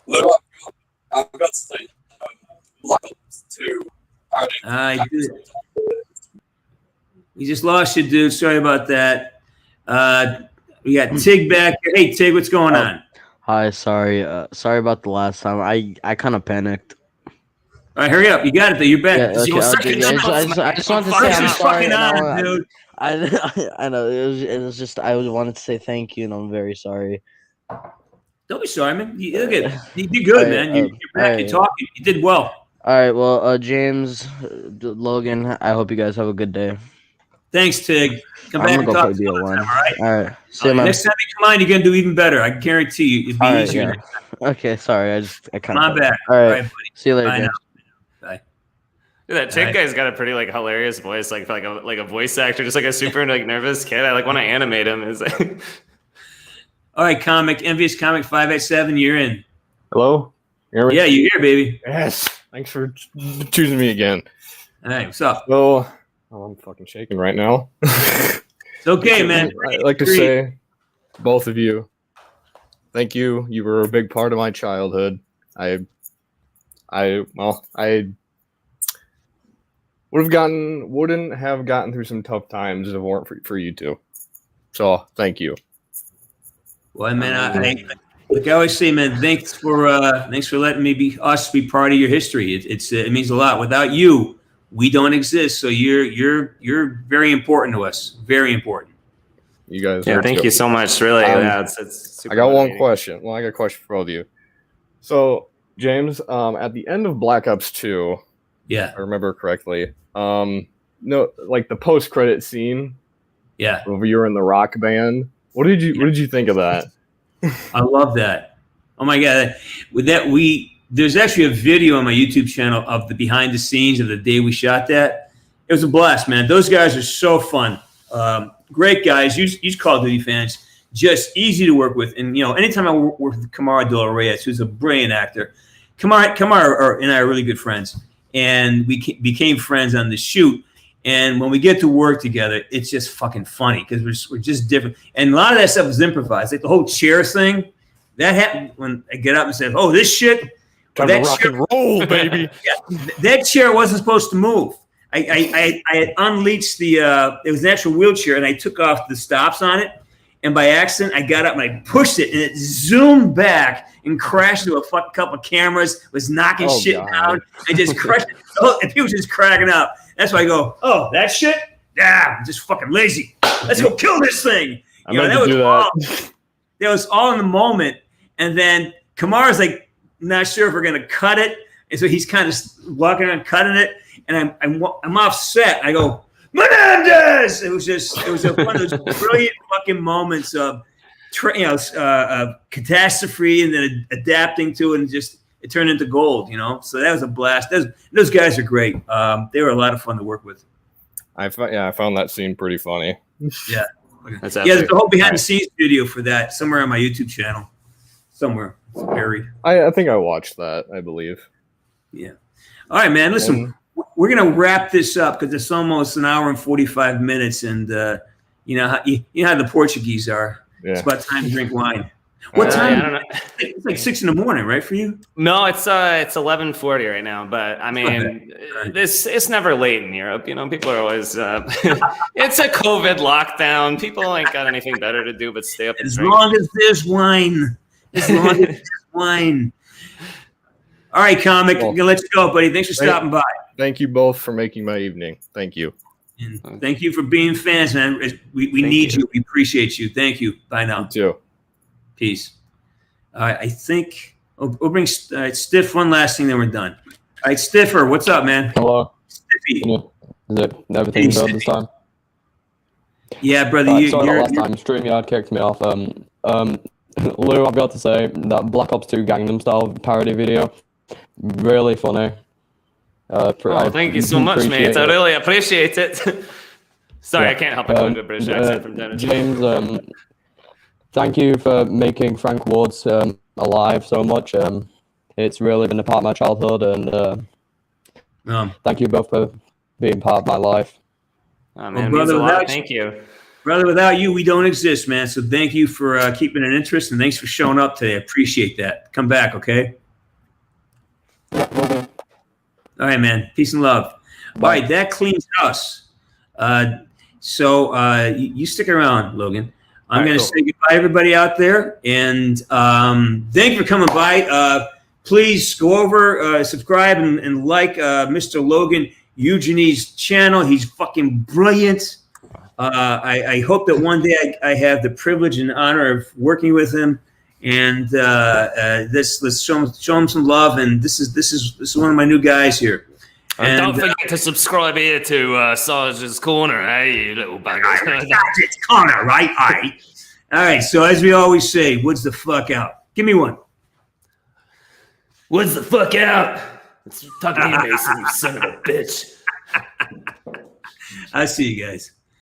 [SPEAKER 23] Look, I've got to say, Black Ops 2 Parody.
[SPEAKER 1] We just lost you, dude. Sorry about that. We got Tig back. Hey, Tig, what's going on?
[SPEAKER 13] Hi, sorry about the last time. I kind of panicked.
[SPEAKER 1] All right, hurry up. You got it, though. You're back.
[SPEAKER 13] Yeah, okay, I just wanted to say I'm sorry.
[SPEAKER 1] Dude.
[SPEAKER 13] I know it was just I wanted to say thank you, and I'm very sorry.
[SPEAKER 1] Don't be sorry, man. You did good, man. You're back. You're talking. You did well.
[SPEAKER 13] All right. Well, James, Logan, I hope you guys have a good day.
[SPEAKER 1] Thanks, Tig. Come
[SPEAKER 13] I'm
[SPEAKER 1] back
[SPEAKER 13] gonna
[SPEAKER 1] and
[SPEAKER 13] go
[SPEAKER 1] talk
[SPEAKER 13] play
[SPEAKER 1] to us.
[SPEAKER 13] BO1.
[SPEAKER 1] All right.
[SPEAKER 13] See you, man.
[SPEAKER 1] Next time you come on, you're gonna do even better. I guarantee you. It'll be easier.
[SPEAKER 13] Yeah. Okay, sorry. I kind
[SPEAKER 1] Come
[SPEAKER 13] of.
[SPEAKER 1] on back.
[SPEAKER 13] All right.
[SPEAKER 1] buddy.
[SPEAKER 13] See you later,
[SPEAKER 1] Bye
[SPEAKER 13] James.
[SPEAKER 1] now. Bye.
[SPEAKER 3] Dude, that Tig guy's got a pretty hilarious voice, like a voice actor, just like a super nervous kid. I want to animate him. It's like...
[SPEAKER 1] All right, Envious Comic 587, you're in.
[SPEAKER 24] Hello?
[SPEAKER 1] Yeah, you're here, baby.
[SPEAKER 24] Yes. Thanks for choosing me again.
[SPEAKER 1] All right, what's up?
[SPEAKER 24] So, I'm fucking shaking right now.
[SPEAKER 1] It's okay, man.
[SPEAKER 24] I'd like to say, both of you, thank you. You were a big part of my childhood. I wouldn't have gotten through some tough times if it weren't for you two. So thank you.
[SPEAKER 1] Well, man, like I always say, man, thanks for letting me be part of your history. It means a lot. Without you, we don't exist. So you're very important to us. Very important.
[SPEAKER 24] You guys.
[SPEAKER 3] Yeah, thank you so much. Really, it's super
[SPEAKER 24] I got one
[SPEAKER 3] motivating.
[SPEAKER 24] question. Well, I got a question for both of you. So, James, at the end of Black Ops 2,
[SPEAKER 1] yeah,
[SPEAKER 24] if I remember correctly, no, like the post-credit scene,
[SPEAKER 1] yeah,
[SPEAKER 24] where you were in the rock band. What did you think of that?
[SPEAKER 1] I love that. Oh my god! With that, there's actually a video on my YouTube channel of the behind the scenes of the day we shot that. It was a blast, man. Those guys are so fun. Great guys. You Call of Duty fans. Just easy to work with. And, anytime I work with Camaro Del Reyes, who's a brilliant actor, Camaro and I are really good friends. And we became friends on the shoot. And when we get to work together, it's just fucking funny because we're just different. And a lot of that stuff was improvised. Like the whole chair thing, that happened when I get up and say, "Oh, this shit."
[SPEAKER 24] Time to rock and roll, baby.
[SPEAKER 1] Yeah, that chair wasn't supposed to move. I had unleashed it was an actual wheelchair, and I took off the stops on it. And by accident, I got up and I pushed it, and it zoomed back and crashed into a couple of cameras, was knocking shit down. I just crushed it. And people just cracking up. That's why I go, "Oh, that shit? Yeah, I'm just fucking lazy. Let's go kill this thing." That was all in the moment. And then Kamar's like, not sure if we're going to cut it. And so he's kind of walking around cutting it. And I'm offset. I go, "Menendez!" It was one of those brilliant fucking moments of catastrophe and then adapting to it, and it turned into gold, So that was a blast. Those guys are great. They were a lot of fun to work with.
[SPEAKER 24] I found that scene pretty funny.
[SPEAKER 1] Yeah. There's a whole behind the scenes video for that somewhere on my YouTube channel. Somewhere. It's buried.
[SPEAKER 24] I think I watched that, I believe.
[SPEAKER 1] Yeah. All right, man. Listen, we're going to wrap this up because it's almost an hour and 45 minutes. And you know how the Portuguese are. Yeah. It's about time to drink wine. What time?
[SPEAKER 3] I don't know.
[SPEAKER 1] It's like 6 a.m, right, for you?
[SPEAKER 3] No, it's 11:40 right now. But I mean, it's never late in Europe. People are always. It's a COVID lockdown. People ain't got anything better to do but stay up and drink.
[SPEAKER 1] As long as there's wine. All right, comic. I'm gonna let you go, buddy. Thanks for stopping by.
[SPEAKER 24] Thank you both for making my evening. Thank you.
[SPEAKER 1] And thank you for being fans, man. We need you. We appreciate you. Thank you. Bye now.
[SPEAKER 24] You too.
[SPEAKER 1] Peace. All right, I think we'll bring Stiff one last thing, then we're done. All right, Stiffer, what's up, man?
[SPEAKER 9] Hello.
[SPEAKER 1] Stiffy.
[SPEAKER 9] Is it everything good this time?
[SPEAKER 1] Yeah, brother.
[SPEAKER 9] Sorry about last time. StreamYard kicked me off. Lou, I've got to say that Black Ops 2 Gangnam Style parody video, really funny.
[SPEAKER 3] Thank you so much, mate. I really appreciate it. Sorry, I can't help it going to a British accent from Dennis.
[SPEAKER 9] James, thank you for making Frank Woods alive so much. It's really been a part of my childhood, and thank you both for being part of my life.
[SPEAKER 3] Oh, man, brother, means a lot. Thank you.
[SPEAKER 1] Brother, without you, we don't exist, man. So thank you for keeping an interest, and thanks for showing up today. I appreciate that. Come back, okay? All right, man. Peace and love. All right, that cleans us. So you stick around, Logan. I'm going to say goodbye, everybody out there, and thank you for coming by. Please go over, subscribe, and like Mr. Logan Eugenie's channel. He's fucking brilliant. I hope that one day I have the privilege and honor of working with him, and let's show him some love. And this is one of my new guys here.
[SPEAKER 2] And don't forget to subscribe here to SARGE'S Corner, hey, you little buggers.
[SPEAKER 1] SARGE'S Corner, right? All right. So as we always say, woods the fuck out. Give me one.
[SPEAKER 2] Woods the fuck out. It's talking to you, Mason, you son of a bitch.
[SPEAKER 1] I see you guys.